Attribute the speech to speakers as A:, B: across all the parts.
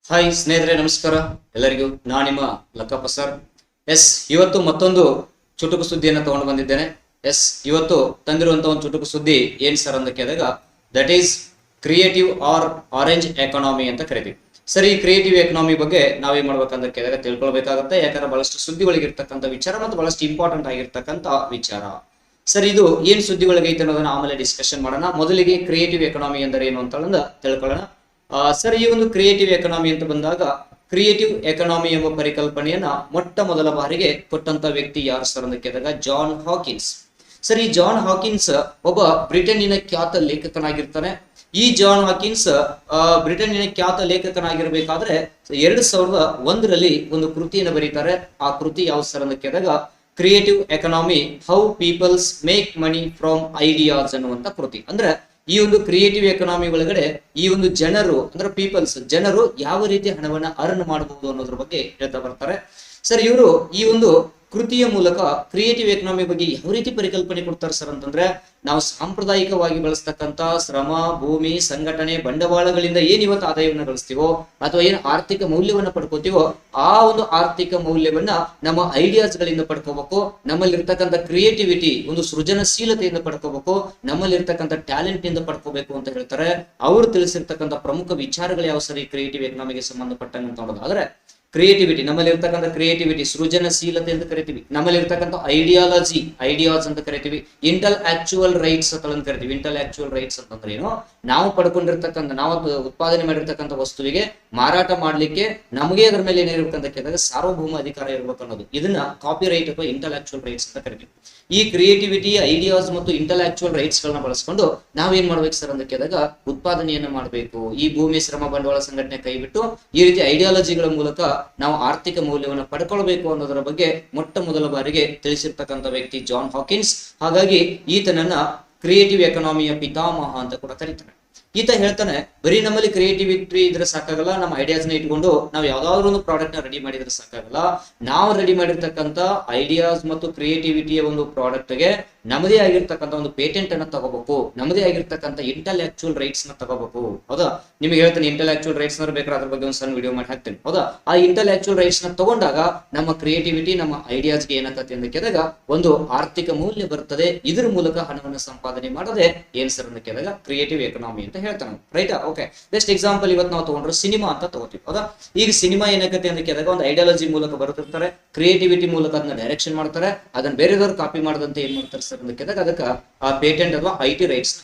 A: Hi ಸ್ನೇಹಿತರೆ, ನಮಸ್ಕಾರ ಎಲ್ಲರಿಗೂ. ನಾನು ನಿಮ್ಮ ಲಕ್ಕಪ್ಪ ಸರ್. ಇವತ್ತು ಮತ್ತೊಂದು ಚುಟುಕು ಸುದ್ದಿಯನ್ನು ತಗೊಂಡು ಬಂದಿದ್ದೇನೆ. ಇವತ್ತು ತಂದಿರುವಂತಹ ಒಂದು ಚುಟುಕು ಸುದ್ದಿ ಏನ್ ಸರ್ ಅಂತ ಕೇಳಿದಾಗ, that is creative R orange economy ಅಂತ ಕರಿತೀವಿ. ಸರ್, ಈ ಕ್ರಿಯೇಟಿವ್ ಎಕಾನಮಿ ಬಗ್ಗೆ ನಾವೇನ್ ಮಾಡ್ಬೇಕಂತ ಕೇಳಿದಾಗ ತಿಳ್ಕೊಳ್ಬೇಕಾಗುತ್ತೆ. ಯಾಕಂದ್ರೆ ಬಹಳಷ್ಟು ಸುದ್ದಿಗಳಿಗಿರ್ತಕ್ಕಂಥ ವಿಚಾರ ಮತ್ತು ಬಹಳಷ್ಟು ಇಂಪಾರ್ಟೆಂಟ್ ಆಗಿರ್ತಕ್ಕಂಥ ವಿಚಾರ. ಸರ್, ಇದು ಏನ್ ಸುದ್ದಿಗಳಿಗೈತೆ ಅನ್ನೋದನ್ನ ಆಮೇಲೆ ಡಿಸ್ಕಷನ್ ಮಾಡೋಣ. ಮೊದಲಿಗೆ ಕ್ರಿಯೇಟಿವ್ ಎಕಾನಮಿ ಅಂದರೆ ಏನು ಅಂತ ತಿಳ್ಕೊಳ್ಳೋಣ. ಸರ್, ಈ ಒಂದು ಕ್ರಿಯೇಟಿವ್ ಎಕಾನಮಿ ಅಂತ ಬಂದಾಗ, ಕ್ರಿಯೇಟಿವ್ ಎಕಾನಮಿ ಎಂಬ ಪರಿಕಲ್ಪನೆಯನ್ನ ಮೊಟ್ಟ ಮೊದಲ ಬಾರಿಗೆ ಕೊಟ್ಟಂತ ವ್ಯಕ್ತಿ ಯಾರು ಸರ್ ಅಂತ ಕೇಳಿದಾಗ, ಜಾನ್ ಹಾಕಿನ್ಸ್. ಸರ್, ಈ ಜಾನ್ ಹಾಕಿನ್ಸ್ ಒಬ್ಬ ಬ್ರಿಟನ್ನಿನ ಖ್ಯಾತ ಲೇಖಕನಾಗಿರ್ತಾನೆ. ಈ ಜಾನ್ ಹಾಕಿನ್ಸ್ ಬ್ರಿಟನ್ನಿನ ಖ್ಯಾತ ಲೇಖಕನಾಗಿರ್ಬೇಕಾದ್ರೆ 2001ರಲ್ಲಿ ಒಂದು ಕೃತಿಯನ್ನು ಬರೀತಾರೆ. ಆ ಕೃತಿ ಯಾವ ಸರ್ ಅಂತ ಕೇಳಿದಾಗ, creative economy, how peoples make money from ideas ಅನ್ನುವಂತ ಕೃತಿ. ಅಂದ್ರೆ ಈ ಒಂದು ಕ್ರಿಯೇಟಿವ್ ಎಕಾನಮಿ ಒಳಗಡೆ ಈ ಒಂದು ಜನರು ಅಂದ್ರೆ ಪೀಪಲ್ಸ್, ಜನರು ಯಾವ ರೀತಿ ಹಣವನ್ನ ಅರ್ನ್ ಮಾಡಬಹುದು ಅನ್ನೋದ್ರ ಬಗ್ಗೆ ಹೇಳ್ತಾ ಬರ್ತಾರೆ. ಸರ್, ಇವರು ಈ ಒಂದು ಕೃತಿಯ ಮೂಲಕ ಕ್ರಿಯೇಟಿವ್ ಎಕಾನಮಿ ಬಗ್ಗೆ ಯಾವ ರೀತಿ ಪರಿಕಲ್ಪನೆ ಕೊಡ್ತಾರೆ ಸರ್ ಅಂತಂದ್ರೆ, ನಾವು ಸಾಂಪ್ರದಾಯಿಕವಾಗಿ ಬಳಸ್ತಕ್ಕಂತ ಶ್ರಮ, ಭೂಮಿ, ಸಂಘಟನೆ, ಬಂಡವಾಳಗಳಿಂದ ಏನ್ ಇವತ್ತು ಆದಾಯವನ್ನ ಗಳಿಸ್ತೀವೋ ಅಥವಾ ಏನ್ ಆರ್ಥಿಕ ಮೌಲ್ಯವನ್ನ ಪಡ್ಕೋತೀವೋ, ಆ ಒಂದು ಆರ್ಥಿಕ ಮೌಲ್ಯವನ್ನ ನಮ್ಮ ಐಡಿಯಾಸ್ ಗಳಿಂದ ಪಡ್ಕೋಬೇಕು. ನಮ್ಮಲ್ಲಿರ್ತಕ್ಕಂಥ ಕ್ರಿಯೇಟಿವಿಟಿ, ಒಂದು ಸೃಜನಶೀಲತೆಯಿಂದ ಪಡ್ಕೋಬೇಕು. ನಮ್ಮಲ್ಲಿರ್ತಕ್ಕಂಥ ಟ್ಯಾಲೆಂಟ್ ಇಂದ ಪಡ್ಕೋಬೇಕು ಅಂತ ಹೇಳ್ತಾರೆ. ಅವರು ತಿಳಿಸಿರ್ತಕ್ಕಂಥ ಪ್ರಮುಖ ವಿಚಾರಗಳು ಯಾವ ಸರಿ ಕ್ರಿಯೇಟಿವ್ ಎಕಾನಮಿಗೆ ಸಂಬಂಧಪಟ್ಟಂಗೆ ಅಂತ ನೋಡೋದಾದ್ರೆ, ಕ್ರಿಯೇಟಿವಿಟಿ, ನಮ್ಮಲ್ಲಿ ಇರ್ತಕ್ಕಂಥ ಕ್ರಿಯೇಟಿವಿಟಿ, ಸೃಜನಶೀಲತೆ ಅಂತ ಕರಿತೀವಿ. ನಮ್ಮಲ್ಲಿ ಇರ್ತಕ್ಕಂಥ ಐಡಿಯಾಲಜಿ, ಐಡಿಯಾಸ್ ಅಂತ ಕರಿತೀವಿ. ಇಂಟೆಲೆಕ್ಚುವಲ್ ರೈಟ್ಸ್ ಅಂತ ಕರಿತೀವಿ. ಇಂಟೆಲೆಕ್ಚುವಲ್ ರೈಟ್ಸ್ ಅಂತಂದ್ರೆ ಏನು? ನಾವು ಪಡ್ಕೊಂಡಿರ್ತಕ್ಕಂಥ, ನಾವು ಉತ್ಪಾದನೆ ಮಾಡಿರ್ತಕ್ಕಂಥ ವಸ್ತುವಿಗೆ ಮಾರಾಟ ಮಾಡ್ಲಿಕ್ಕೆ ನಮಗೆ ಅದರ ಮೇಲೆ ಏನಿರ್ಬೇಕಂತ ಕೇಳಿದಾಗ ಸಾರ್ವಭೌಮ ಅಧಿಕಾರ ಇರ್ಬೇಕು ಅನ್ನೋದು. ಇದನ್ನ ಕಾಪಿ ರೈಟ್ ಅಥವಾ ಇಂಟೆಲೆಕ್ಚುವಲ್ ರೈಟ್ಸ್ ಅಂತ ಕರಿತೀವಿ. ಈ ಕ್ರಿಯೇಟಿವಿಟಿ, ಐಡಿಯಾಸ್ ಮತ್ತು ಇಂಟೆಲೆಕ್ಚುವಲ್ ರೈಟ್ಸ್ ಗಳನ್ನ ಬಳಸ್ಕೊಂಡು ನಾವೇನ್ ಮಾಡ್ಬೇಕು ಸರ್ ಅಂತ ಕೇಳಿದಾಗ, ಉತ್ಪಾದನೆಯನ್ನ ಮಾಡಬೇಕು. ಈ ಭೂಮಿ, ಶ್ರಮ, ಬಂಡವಾಳ ಸಂಘಟನೆ ಕೈಬಿಟ್ಟು ಈ ರೀತಿ ಐಡಿಯಾಲಜಿಗಳ ಮೂಲಕ ನಾವು ಆರ್ಥಿಕ ಮೌಲ್ಯವನ್ನು ಪಡ್ಕೊಳ್ಬೇಕು ಅನ್ನೋದರ ಬಗ್ಗೆ ಮೊಟ್ಟ ಮೊದಲ ಬಾರಿಗೆ ತಿಳಿಸಿರ್ತಕ್ಕಂಥ ವ್ಯಕ್ತಿ ಜಾನ್ ಹಾಕಿನ್ಸ್. ಹಾಗಾಗಿ ಈತನನ್ನ ಕ್ರಿಯೇಟಿವ್ ಎಕಾನಮಿಯ ಪಿತಾಮಹ ಅಂತ ಕೂಡ ಕರೀತಾನೆ. ಈತ ಹೇಳ್ತಾನೆ, ಬರೀ ನಮ್ಮಲ್ಲಿ ಕ್ರಿಯೇಟಿವಿಟಿ ಇದ್ರೆ ಸಾಕಾಗಲ್ಲ, ನಮ್ಮ ಐಡಿಯಾಸ್ ನ ಇಟ್ಕೊಂಡು ನಾವು ಯಾವ್ದಾದ್ರು ಒಂದು ಪ್ರಾಡಕ್ಟ್ ನ ರೆಡಿ ಮಾಡಿದ್ರೆ ಸಾಕಾಗಲ್ಲ. ನಾವು ರೆಡಿ ಮಾಡಿರ್ತಕ್ಕಂಥ ಐಡಿಯಾಸ್ ಮತ್ತು ಕ್ರಿಯೇಟಿವಿಟಿಯ ಒಂದು ಪ್ರಾಡಕ್ಟ್ ಗೆ ನಮ್ಮದೇ ಆಗಿರ್ತಕ್ಕಂಥ ಒಂದು ಪೇಟೆಂಟ್ ಅನ್ನ ತಗೋಬೇಕು. ನಮ್ಮದೇ ಆಗಿರ್ತಕ್ಕಂಥ ಇಂಟೆಲೆಕ್ಚುವಲ್ ರೈಟ್ಸ್ ನ ತಗೋಬೇಕು. ಹೌದಾ? ನಿಮ್ಗೆ ಹೇಳ್ತಾನೆ, ಇಂಟೆಲೆಕ್ಚುವಲ್ ರೈಟ್ಸ್ ನ ಬೇಕಾದ್ರೆ ಅದ್ರ ಬಗ್ಗೆ ಒಂದು ಸಣ್ಣ ವಿಡಿಯೋ ಮಾಡಿ ಹಾಕ್ತೇನೆ. ಹೌದಾ? ಆ ಇಂಟೆಲೆಕ್ಚುವಲ್ ರೈಟ್ಸ್ ನ ತಗೊಂಡಾಗ ನಮ್ಮ ಕ್ರಿಯೇಟಿವಿಟಿ, ನಮ್ಮ ಐಡಿಯಾಸ್ಗೆ ಏನಾಗತ್ತೆ ಅಂತ ಕೇಳಿದಾಗ ಒಂದು ಆರ್ಥಿಕ ಮೌಲ್ಯ ಬರ್ತದೆ. ಇದ್ರ ಮೂಲಕ ಹಣವನ್ನು ಸಂಪಾದನೆ ಮಾಡದೆ ಏನ್ ಸರ್ ಅಂತ ಕೇಳಿದಾಗ ಕ್ರಿಯೇಟಿವ್ ಎಕಾನಮಿ ಅಂತ ಹೇಳ್ತಾನೆ. ರೈಟಾ? ಓಕೆ. ಬೆಸ್ಟ್ ಎಕ್ಸಾಂಪಲ್ ಇವತ್ತು ನಾವು ತಗೊಂಡ್ರೆ ಸಿನಿಮಾ ಅಂತ ತಗೋತೀವಿ. ಹೌದಾ? ಈಗ ಸಿನಿಮಾ ಏನಾಗತ್ತೆ ಅಂತ ಕೇಳಿದಾಗ ಒಂದು ಐಡಿಯಾಲಜಿ ಮೂಲಕ ಬರ್ತಿರ್ತಾರೆ, ಕ್ರಿಯೇಟಿವಿಟಿ ಮೂಲಕ ಅದನ್ನ ಡೈರೆಕ್ಷನ್ ಮಾಡ್ತಾರೆ. ಅದನ್ನ ಬೇರೆದವ್ರು ಕಾಪಿ ಮಾಡದಂತೆ ಏನ್ ಮಾಡ್ತಾರೆ ಸರ್ ಅಂತ ಕೇಳಿದಾಗ ಅದಕ್ಕೆ ಆ ಪೇಟೆಂಟ್ ಅಥವಾ ಐಪಿ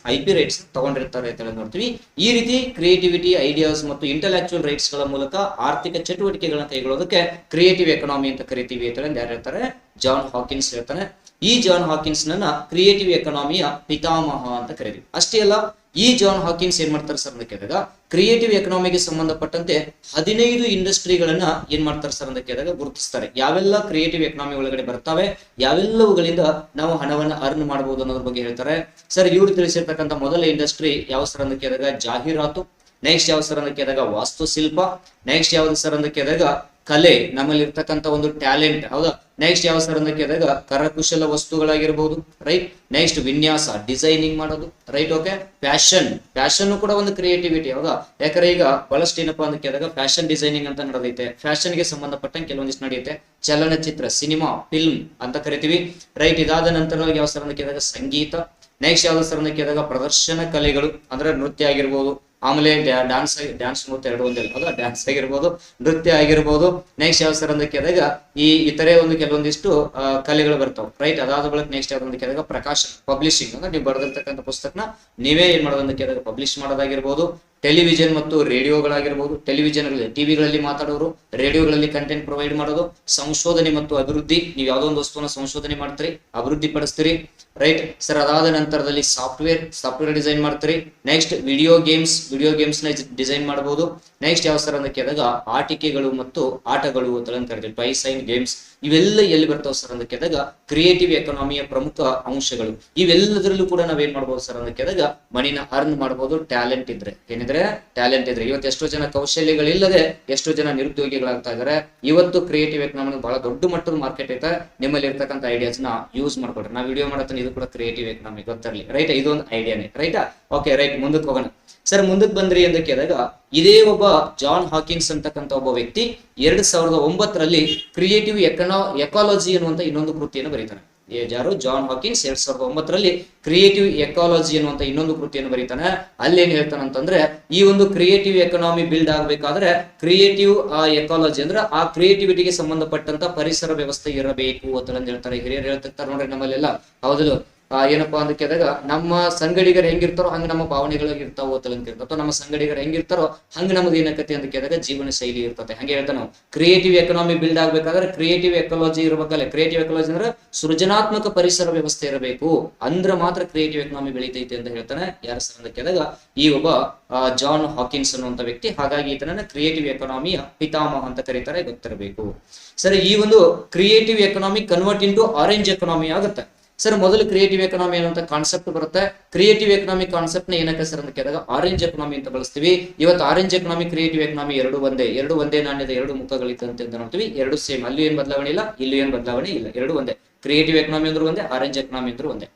A: ರೈಟ್ಸ್ ತಗೊಂಡಿರ್ತಾರೆ ಅಂತ ಹೇಳಿ ನೋಡ್ತೀವಿ. ಈ ರೀತಿ ಕ್ರಿಯೇಟಿವಿಟಿ, ಐಡಿಯಾಸ್ ಮತ್ತು ಇಂಟೆಲೆಕ್ಚುವಲ್ ರೈಟ್ಸ್ ಗಳ ಮೂಲಕ ಆರ್ಥಿಕ ಚಟುವಟಿಕೆಗಳನ್ನ ಕೈಗೊಳ್ಳೋದಕ್ಕೆ ಕ್ರಿಯೇಟಿವ್ ಎಕಾನಮಿ ಅಂತ ಕರಿತೀವಿ ಅಂತ ಯಾರು ಹೇಳ್ತಾರೆ? ಜಾನ್ ಹಾಕಿನ್ಸ್ ಹೇಳ್ತಾನೆ. ಈ ಜಾನ್ ಹಾಕಿನ್ಸ್ ನನ್ನ ಕ್ರಿಯೇಟಿವ್ ಎಕಾನಮಿಯ ಪಿತಾಮಹ ಅಂತ ಕರೀತೀವಿ. ಅಷ್ಟೇ ಅಲ್ಲ, ಈ ಜಾನ್ ಹಾಕಿನ್ಸ್ ಏನ್ ಮಾಡ್ತಾರೆ ಸರ್ ಅಂತ ಕೇಳಿದಾಗ, ಕ್ರಿಯೇಟಿವ್ ಎಕಾನಮಿಗೆ ಸಂಬಂಧಪಟ್ಟಂತೆ 15 ಇಂಡಸ್ಟ್ರಿಗಳನ್ನ ಏನ್ ಮಾಡ್ತಾರೆ ಸರ್ ಅಂತ ಕೇಳಿದಾಗ ಗುರುತಿಸ್ತಾರೆ. ಯಾವೆಲ್ಲ ಕ್ರಿಯೇಟಿವ್ ಎಕಾನಮಿ ಒಳಗಡೆ ಬರ್ತವೆ, ಯಾವೆಲ್ಲವುಗಳಿಂದ ನಾವು ಹಣವನ್ನ ಅರ್ನ್ ಮಾಡಬಹುದು ಅನ್ನೋದ್ರ ಬಗ್ಗೆ ಹೇಳ್ತಾರೆ. ಸರ್, ಇವ್ರು ತಿಳಿಸಿರ್ತಕ್ಕಂಥ ಮೊದಲ ಇಂಡಸ್ಟ್ರಿ ಯಾವ ಸರ್ ಅಂತ ಕೇಳಿದಾಗ ಜಾಹೀರಾತು. ನೆಕ್ಸ್ಟ್ ಯಾವ ಸರ್ ಅಂತ ಕೇಳಿದಾಗ ವಾಸ್ತುಶಿಲ್ಪ. ನೆಕ್ಸ್ಟ್ ಯಾವ್ದು ಸರ್ ಅಂತ ಕೇಳಿದಾಗ ಕಲೆ, ನಮ್ಮಲ್ಲಿ ಇರ್ತಕ್ಕಂಥ ಒಂದು ಟ್ಯಾಲೆಂಟ್. ಹೌದಾ? ನೆಕ್ಸ್ಟ್ ಯಾವ ಸರ್ ಅಂತ ಕೇಳಿದಾಗ ಕರಕುಶಲ ವಸ್ತುಗಳಾಗಿರ್ಬೋದು. ರೈಟ್? ನೆಕ್ಸ್ಟ್ ವಿನ್ಯಾಸ, ಡಿಸೈನಿಂಗ್ ಮಾಡೋದು. ರೈಟ್? ಓಕೆ. ಫ್ಯಾಷನ್ ಕೂಡ ಒಂದು ಕ್ರಿಯೇಟಿವಿಟಿ. ಹೌದಾ? ಯಾಕಂದ್ರೆ ಈಗ ಬಹಳಷ್ಟು ಏನಪ್ಪಾ ಅಂತ ಕೇಳಿದಾಗ ಫ್ಯಾಷನ್ ಡಿಸೈನಿಂಗ್ ಅಂತ ನಡೆದೈತೆ. ಫ್ಯಾಷನ್ ಗೆ ಸಂಬಂಧಪಟ್ಟಂಗೆ ಕೆಲವೊಂದಿಷ್ಟು ನಡೆಯುತ್ತೆ. ಚಲನಚಿತ್ರ, ಸಿನಿಮಾ, ಫಿಲ್ಮ್ ಅಂತ ಕರಿತೀವಿ. ರೈಟ್? ಇದಾದ ನಂತರ ಯಾವ ಸರ್ ಅಂತ ಕೇಳಿದಾಗ ಸಂಗೀತ. ನೆಕ್ಸ್ಟ್ ಯಾವ್ದು ಸರ್ ಅಂತ ಕೇಳಿದಾಗ ಪ್ರದರ್ಶನ ಕಲೆಗಳು, ಅಂದ್ರೆ ನೃತ್ಯ ಆಗಿರ್ಬೋದು. ಆಮೇಲೆ ಡ್ಯಾನ್ಸ್ ನೃತ್ಯ ಎರಡು ಒಂದಿಲ್ಲ. ಹೌದಾ? ಡ್ಯಾನ್ಸ್ ಆಗಿರ್ಬೋದು, ನೃತ್ಯ ಆಗಿರ್ಬೋದು. ನೆಕ್ಸ್ಟ್ ಯಾವ ಸರ್ ಅಂತ ಕೇಳಿದಾಗ ಈ ಇತರೆ ಒಂದು ಕೆಲವೊಂದಿಷ್ಟು ಕಲೆಗಳು ಬರ್ತಾವೆ. ರೈಟ್? ಅದಾದ ಬಳಿಕ ನೆಕ್ಸ್ಟ್ ಯಾವ್ದು ಅಂತ ಕೇಳಿದಾಗ ಪ್ರಕಾಶನ, ಪಬ್ಲಿಷಿಂಗ್, ಅಂದ್ರೆ ನೀವು ಬರೆದಿರ್ತಕ್ಕಂಥ ಪುಸ್ತಕನ ನೀವೇ ಏನ್ ಮಾಡೋದಂತ ಕೇಳಿದಾಗ ಪಬ್ಲಿಷ್ ಮಾಡೋದಾಗಿರ್ಬೋದು. ಟೆಲಿವಿಷನ್ ಮತ್ತು ರೇಡಿಯೋಗಳಾಗಿರ್ಬೋದು. ಟಿವಿಗಳಲ್ಲಿ ಮಾತಾಡೋರು, ರೇಡಿಯೋಗಳಲ್ಲಿ ಕಂಟೆಂಟ್ ಪ್ರೊವೈಡ್ ಮಾಡೋದು. ಸಂಶೋಧನೆ ಮತ್ತು ಅಭಿವೃದ್ಧಿ, ನೀವು ಯಾವ್ದೋ ಒಂದು ವಸ್ತುವನ್ನ ಸಂಶೋಧನೆ ಮಾಡ್ತೀರಿ, ಅಭಿವೃದ್ಧಿ ಪಡಿಸ್ತೀರಿ. Right sir? ಅದಾದ ನಂತರದಲ್ಲಿ ಸಾಫ್ಟ್ವೇರ್ ಡಿಸೈನ್ ಮಾಡ್ತೀರಿ. ನೆಕ್ಸ್ಟ್ ವಿಡಿಯೋ ಗೇಮ್ಸ್ ನ ಡಿಸೈನ್ ಮಾಡಬಹುದು. ನೆಕ್ಸ್ಟ್ ಯಾವ ಸರ್ ಅಂತ ಕೇಳಿದಾಗ ಆಟಿಕೆಗಳು ಮತ್ತು ಆಟಗಳು ಅಂತ ಕರಿತೀವಿ, ಟಾಯ್ಸ್ ಅಂಡ್ ಗೇಮ್ಸ್. ಇವೆಲ್ಲ ಎಲ್ಲಿ ಬರ್ತಾವ ಸರ್ ಅಂತ ಕೇಳಿದಾಗ ಕ್ರಿಯೇಟಿವ್ ಎಕಾನಮಿಯ ಪ್ರಮುಖ ಅಂಶಗಳು. ಇವೆಲ್ಲದರಲ್ಲೂ ಕೂಡ ನಾವೇನ್ ಮಾಡ್ಬೋದು ಸರ್ ಅಂತ ಕೇಳಿದಾಗ ಮನಿನ ಅರ್ನ್ ಮಾಡಬಹುದು, ಟ್ಯಾಲೆಂಟ್ ಇದ್ರೆ. ಏನಿದೆ ಇದ್ರೆ, ಟ್ಯಾಲೆಂಟ್ ಇದ್ರೆ. ಇವತ್ತು ಎಷ್ಟೋ ಜನ ಕೌಶಲ್ಯಗಳಿಲ್ಲದೆ ಎಷ್ಟೋ ಜನ ನಿರುದ್ಯೋಗಿಗಳಾಗ್ತಾ ಇದಾರೆ. ಇವತ್ತು ಕ್ರಿಯೇಟಿವ್ ಎಕನಾಮಿ ಬಹಳ ದೊಡ್ಡ ಮಟ್ಟದ ಮಾರ್ಕೆಟ್ ಐತೆ. ನಿಮ್ಮಲ್ಲಿ ಇರ್ತಕ್ಕಂಥ ಐಡಿಯಾಸ್ ನ ಯೂಸ್ ಮಾಡ್ಕೊಡ್ರಿ. ನಾ ವಿಡಿಯೋ ಮಾಡತ್ತೀನಿ, ಇದು ಕೂಡ ಕ್ರಿಯೇಟಿವ್ ಎಕನಾಮಿ ಗೊತ್ತಿರಲಿ, ರೈಟ್? ಇದೊಂದು ಐಡಿಯಾನೇ, ರೈಟಾ? Okay, right. ಮುಂದಕ್ಕೆ ಹೋಗೋಣ ಸರ್. ಮುಂದಕ್ಕೆ ಬಂದ್ರಿ ಅಂತ ಕೇಳಿದಾಗ, ಇದೇ ಒಬ್ಬ ಜಾನ್ ಹಾಕಿನ್ಸ್ ಅಂತಕ್ಕಂಥ ಒಬ್ಬ ವ್ಯಕ್ತಿ 2009ರಲ್ಲಿ ಕ್ರಿಯೇಟಿವ್ ಎಕಾಲಜಿ ಅನ್ನುವಂತ ಇನ್ನೊಂದು ಕೃತಿಯನ್ನು ಬರೀತಾನೆ. ಯಾರು? ಜಾನ್ ಹಾಕಿನ್ಸ್ 2009ರಲ್ಲಿ ಕ್ರಿಯೇಟಿವ್ ಎಕಾಲಜಿ ಅನ್ನುವಂತ ಇನ್ನೊಂದು ಕೃತಿಯನ್ನು ಬರೀತಾನೆ. ಅಲ್ಲೇನ್ ಹೇಳ್ತಾನೆ ಅಂತಂದ್ರೆ, ಈ ಒಂದು ಕ್ರಿಯೇಟಿವ್ ಎಕನಾಮಿ ಬಿಲ್ಡ್ ಆಗ್ಬೇಕಾದ್ರೆ ಕ್ರಿಯೇಟಿವ್ ಎಕಾಲಜಿ ಅಂದ್ರೆ ಆ ಕ್ರಿಯೇಟಿವಿಟಿಗೆ ಸಂಬಂಧಪಟ್ಟಂತ ಪರಿಸರ ವ್ಯವಸ್ಥೆ ಇರಬೇಕು ಅಂತ ಹೇಳ್ತಾರೆ. ಹಿರಿಯರು ಹೇಳ್ತಿರ್ತಾರೆ ನೋಡ್ರಿ ನಮ್ಮಲ್ಲೆಲ್ಲ, ಹೌದು. ಏನಪ್ಪಾ ಅಂತ ಕೇಳಿದಾಗ, ನಮ್ಮ ಸಂಗಡಿಗರು ಹೆಂಗಿರ್ತಾರೋ ಹಂಗ ನಮ್ಮ ಭಾವನೆಗಳು ಇರ್ತಾವ ಅಥವಾ ನಮ್ಮ ಸಂಗಡಿಗರು ಹೆಂಗಿರ್ತಾರೋ ಹಂಗ ನಮ್ದು ಏನಕತಿ ಅಂತ ಕೇಳಿದಾಗ ಜೀವನ ಶೈಲಿ ಇರ್ತದೆ. ಹಂಗೆ ಹೇಳ್ತಾ ನಾವು ಕ್ರಿಯೇಟಿವ್ ಎಕನಾಮಿ ಬಿಲ್ಡ್ ಆಗ್ಬೇಕಾದ್ರೆ ಕ್ರಿಯೇಟಿವ್ ಎಕಾಲಜಿ ಇರಬೇಕಲ್ಲ. ಕ್ರಿಯೇಟಿವ್ ಎಕಾಲಜಿ ಅಂದ್ರೆ ಸೃಜನಾತ್ಮಕ ಪರಿಸರ ವ್ಯವಸ್ಥೆ ಇರಬೇಕು, ಅಂದ್ರೆ ಮಾತ್ರ ಕ್ರಿಯೇಟಿವ್ ಎಕನಾಮಿ ಬೆಳೀತೈತಿ ಅಂತ ಹೇಳ್ತಾನೆ. ಯಾರ ಸರ್ ಅಂತ ಕೇಳಿದಾಗ, ಈ ಒಬ್ಬ ಜಾನ್ ಹಾಕಿನ್ಸ್ ಅನ್ನುವಂತ ವ್ಯಕ್ತಿ. ಹಾಗಾಗಿ ಈತನನ್ನ ಕ್ರಿಯೇಟಿವ್ ಎಕನಾಮಿಯ ಪಿತಾಮಹ ಅಂತ ಕರೀತಾರೆ, ಗೊತ್ತಿರಬೇಕು. ಸರಿ, ಈ ಒಂದು creative economy convert into orange economy ಆಗುತ್ತೆ. ಸರ್, ಮೊದಲು ಕ್ರಿಯೇಟಿವ್ ಎಕನಾಮಿ ಅನ್ನುವಂತ ಕಾನ್ಸೆಪ್ಟ್ ಬರುತ್ತೆ. ಕ್ರಿಯೇಟಿವ್ ಎಕನಾಮಿ ಕಾನ್ಸೆಪ್ಟ್ ನ ಏನಕ್ಕೆ ಸರ್ ಅಂತ ಕೇಳಿದಾಗ ಆರೆಂಜ್ ಎಕನಾಮಿ ಅಂತ ಬಳಸ್ತೀವಿ. ಇವತ್ತು ಆರೆಂಜ್ ಎಕನಾಮಿ, ಕ್ರಿಯೇಟಿವ್ ಎಕನಾಮಿ ಎರಡು ಒಂದೇ ನಾಣ್ಯದ ಎರಡು ಮುಖಗಳಿದ್ದಂತೆ ಅಂತ ನೋಡ್ತೀವಿ. ಎರಡು ಸೇಮ್, ಅಲ್ಲಿ ಏನ್ ಬದಲಾವಣೆ ಇಲ್ಲ, ಇಲ್ಲಿ ಏನ್ ಬದಲಾವಣೆ ಇಲ್ಲ, ಎರಡು ಒಂದೇ. ಕ್ರಿಯೇಟಿವ್ ಎಕನಾಮಿ ಅಂದ್ರೂ ಒಂದೇ, ಆರೆಂಜ್ ಎಕನಾಮಿ ಅಂದ್ರೂ ಒಂದೇ.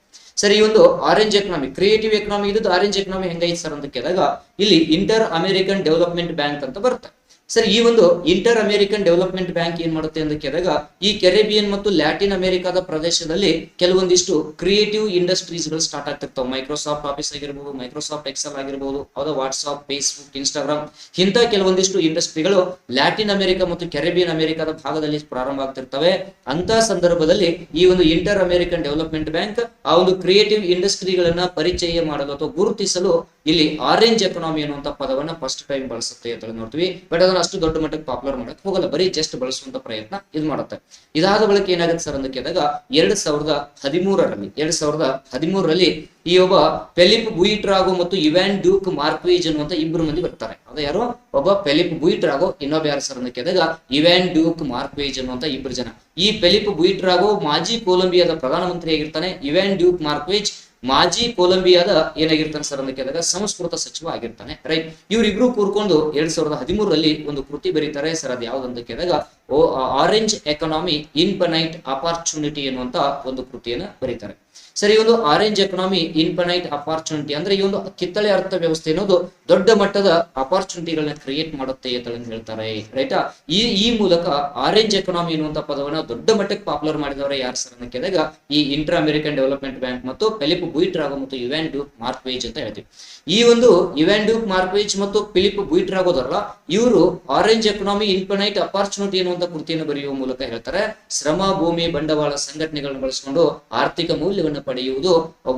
A: ಸರ್, ಈ ಒಂದು ಆರೆಂಜ್ ಎಕನಾಮಿ, ಕ್ರಿಯೇಟಿವ್ ಎಕನಾಮಿ ಇದ್ದು ಆರೆಂಜ್ ಎಕನಾಮಿ ಹೆಂಗೈತೆ ಸರ್ ಅಂತ ಕೇಳಿದಾಗ, ಇಲ್ಲಿ ಇಂಟರ್ ಅಮೆರಿಕನ್ ಡೆವಲಪ್ಮೆಂಟ್ ಬ್ಯಾಂಕ್ ಅಂತ ಬರುತ್ತೆ. ಸರ್, ಈ ಒಂದು ಇಂಟರ್ ಅಮೆರಿಕನ್ ಡೆವಲಪ್ಮೆಂಟ್ ಬ್ಯಾಂಕ್ ಏನ್ ಮಾಡುತ್ತೆ ಅಂತ ಕೇಳಿದಾಗ, ಈ ಕೆರೆಬಿಯನ್ ಮತ್ತು ಲ್ಯಾಟಿನ್ ಅಮೆರಿಕಾದ ಪ್ರದೇಶದಲ್ಲಿ ಕೆಲವೊಂದಿಷ್ಟು ಕ್ರಿಯೇಟಿವ್ ಇಂಡಸ್ಟ್ರೀಸ್ ಗಳು ಸ್ಟಾರ್ಟ್ ಆಗ್ತಿರ್ತಾವೆ. ಮೈಕ್ರೋಸಾಫ್ಟ್ ಆಫೀಸ್ ಆಗಿರ್ಬೋದು, ಮೈಕ್ರೋಸಾಫ್ಟ್ ಎಕ್ಸೆಲ್ ಆಗಿರ್ಬೋದು, ಹೌದಾ, ವಾಟ್ಸ್ಆಪ್, ಫೇಸ್ಬುಕ್, ಇನ್ಸ್ಟಾಗ್ರಾಮ್, ಇಂಥ ಕೆಲವೊಂದಿಷ್ಟು ಇಂಡಸ್ಟ್ರಿಗಳು ಲ್ಯಾಟಿನ್ ಅಮೆರಿಕಾ ಮತ್ತು ಕೆರೆಬಿಯನ್ ಅಮೆರಿಕಾದ ಭಾಗದಲ್ಲಿ ಪ್ರಾರಂಭ ಆಗ್ತಿರ್ತವೆ. ಅಂತ ಸಂದರ್ಭದಲ್ಲಿ ಈ ಒಂದು ಇಂಟರ್ ಅಮೆರಿಕನ್ ಡೆವಲಪ್ಮೆಂಟ್ ಬ್ಯಾಂಕ್ ಆ ಒಂದು ಕ್ರಿಯೇಟಿವ್ ಇಂಡಸ್ಟ್ರಿಗಳನ್ನ ಪರಿಚಯ ಮಾಡಲು ಅಥವಾ ಗುರುತಿಸಲು ಇಲ್ಲಿ ಆರೆಂಜ್ ಎಕನಾಮಿ ಅನ್ನುವಂತ ಪದವನ್ನ ಫಸ್ಟ್ ಟೈಮ್ ಬಳಸುತ್ತೆ ಅಂತ ನೋಡ್ತೀವಿ. ಬಟ್ ಅದನ್ನ ಅಷ್ಟು ದೊಡ್ಡ ಮಟ್ಟಕ್ಕೆ ಪಾಪ್ಯುಲರ್ ಮಾಡಕ್ ಹೋಗಲ್ಲ, ಬರೀ ಜಸ್ಟ್ ಬಳಸುವಂತ ಪ್ರಯತ್ನ ಇದು ಮಾಡುತ್ತೆ. ಇದಾದ ಬಳಿಕ ಏನಾಗುತ್ತೆ ಸರ್ ಅಂತ ಕೇಳಿದಾಗ, 2013ರಲ್ಲಿ ಈ ಒಬ್ಬ ಫಿಲಿಪ್ ಬುಯಿಟ್ರಾಗೋ ಮತ್ತು ಇವ್ಯಾನ್ ಡ್ಯೂಕ್ ಮಾರ್ಕ್ವೇಜ್ ಅನ್ನುವಂತ ಇಬ್ಬರು ಮಂದಿ ಬರ್ತಾರೆ. ಅದ ಯಾರು? ಒಬ್ಬ ಫಿಲಿಪ್ ಬುಯಿಟ್ರಾಗೋ, ಇನ್ನೊಬ್ಬ ಯಾರು ಸರ್ ಅಂತ ಕೇಳಿದಾಗ ಇವ್ಯಾನ್ ಡ್ಯೂಕ್ ಮಾರ್ಕ್ವೇಜ್ ಅನ್ನುವಂತ ಇಬ್ಬರು ಜನ. ಈ ಫಿಲಿಪ್ ಬುಯಿಟ್ರಾಗೋ ಮಾಜಿ ಕೊಲಂಬಿಯಾದ ಪ್ರಧಾನಮಂತ್ರಿ ಆಗಿರ್ತಾನೆ. ಇವ್ಯಾನ್ ಡ್ಯೂಕ್ ಮಾರ್ಕ್ವೇಜ್ ಮಾಜಿ ಕೊಲಂಬಿಯಾದ ಏನಾಗಿರ್ತಾನೆ ಸರ್ ಅಂತ ಕೇಳಿದಾಗ ಸಂಸ್ಕೃತ ಸಚಿವ ಆಗಿರ್ತಾನೆ, ರೈಟ್? ಇವರಿಬ್ರು ಕೂರ್ಕೊಂಡು 2013ರಲ್ಲಿ ಒಂದು ಕೃತಿ ಬರೀತಾರೆ ಸರ್. ಅದು ಯಾವ್ದಂತ ಕೇಳಿದಾಗ ಆರೆಂಜ್ ಎಕನಾಮಿ ಇನ್ಫೈನೈಟ್ ಅಪಾರ್ಚುನಿಟಿ ಎನ್ನುವಂತ ಒಂದು ಕೃತಿಯನ್ನು ಬರೀತಾರೆ. ಸರಿ, ಈ ಒಂದು ಆರೆಂಜ್ ಎಕನಾಮಿ ಇನ್ಫೈನೈಟ್ ಅಪಾರ್ಚುನಿಟಿ ಅಂದ್ರೆ ಈ ಒಂದು ಕಿತ್ತಳೆ ಅರ್ಥ ವ್ಯವಸ್ಥೆ ಅನ್ನೋದು ದೊಡ್ಡ ಮಟ್ಟದ ಅಪಾರ್ಚುನಿಟಿಗಳನ್ನ ಕ್ರಿಯೇಟ್ ಮಾಡುತ್ತೆ ಅಂತ ಹೇಳ್ತಾರೆ, ರೈಟಾ? ಈ ಮೂಲಕ ಆರೆಂಜ್ ಎಕನಾಮಿ ಎನ್ನುವಂತ ಪದವನ್ನ ದೊಡ್ಡ ಮಟ್ಟಕ್ಕೆ ಪಾಪ್ಯುಲರ್ ಮಾಡಿದವರೇ ಯಾರು ಸರ್ ಅಂತ ಕೇಳಿದಾಗ ಈ ಇಂಟರ್ ಅಮೆರಿಕನ್ ಡೆವಲಪ್ಮೆಂಟ್ ಬ್ಯಾಂಕ್ ಮತ್ತು ಫಿಲಿಪ್ ಬುಯಿಟ್ರಾಗೋ ಮತ್ತು ಇವ್ಯಾನ್ ಡ್ಯೂಕ್ ಮಾರ್ಕ್ವೇಜ್ ಅಂತ ಹೇಳ್ತೀವಿ. ಈ ಒಂದು ಇವ್ಯಾನ್ ಡ್ಯೂಕ್ ಮಾರ್ಕ್ವೇಜ್ ಮತ್ತು ಫಿಲಿಪ್ ಬುಯಿಟ್ರಾಗೋದಲ್ಲ, ಇವರು ಆರೆಂಜ್ ಎಕನಾಮಿ ಇನ್ಫೈನೈಟ್ ಅಪಾರ್ಚುನಿಟಿ ಎನ್ನುವಂತ ಕೃತಿಯನ್ನು ಬರೆಯುವ ಮೂಲಕ ಹೇಳ್ತಾರೆ, ಶ್ರಮ, ಭೂಮಿ, ಬಂಡವಾಳ ಸಂಘಟನೆಗಳನ್ನು ಬಳಸಿಕೊಂಡು ಆರ್ಥಿಕ ಮೌಲ್ಯವನ್ನು ಪಡೆಯುವುದು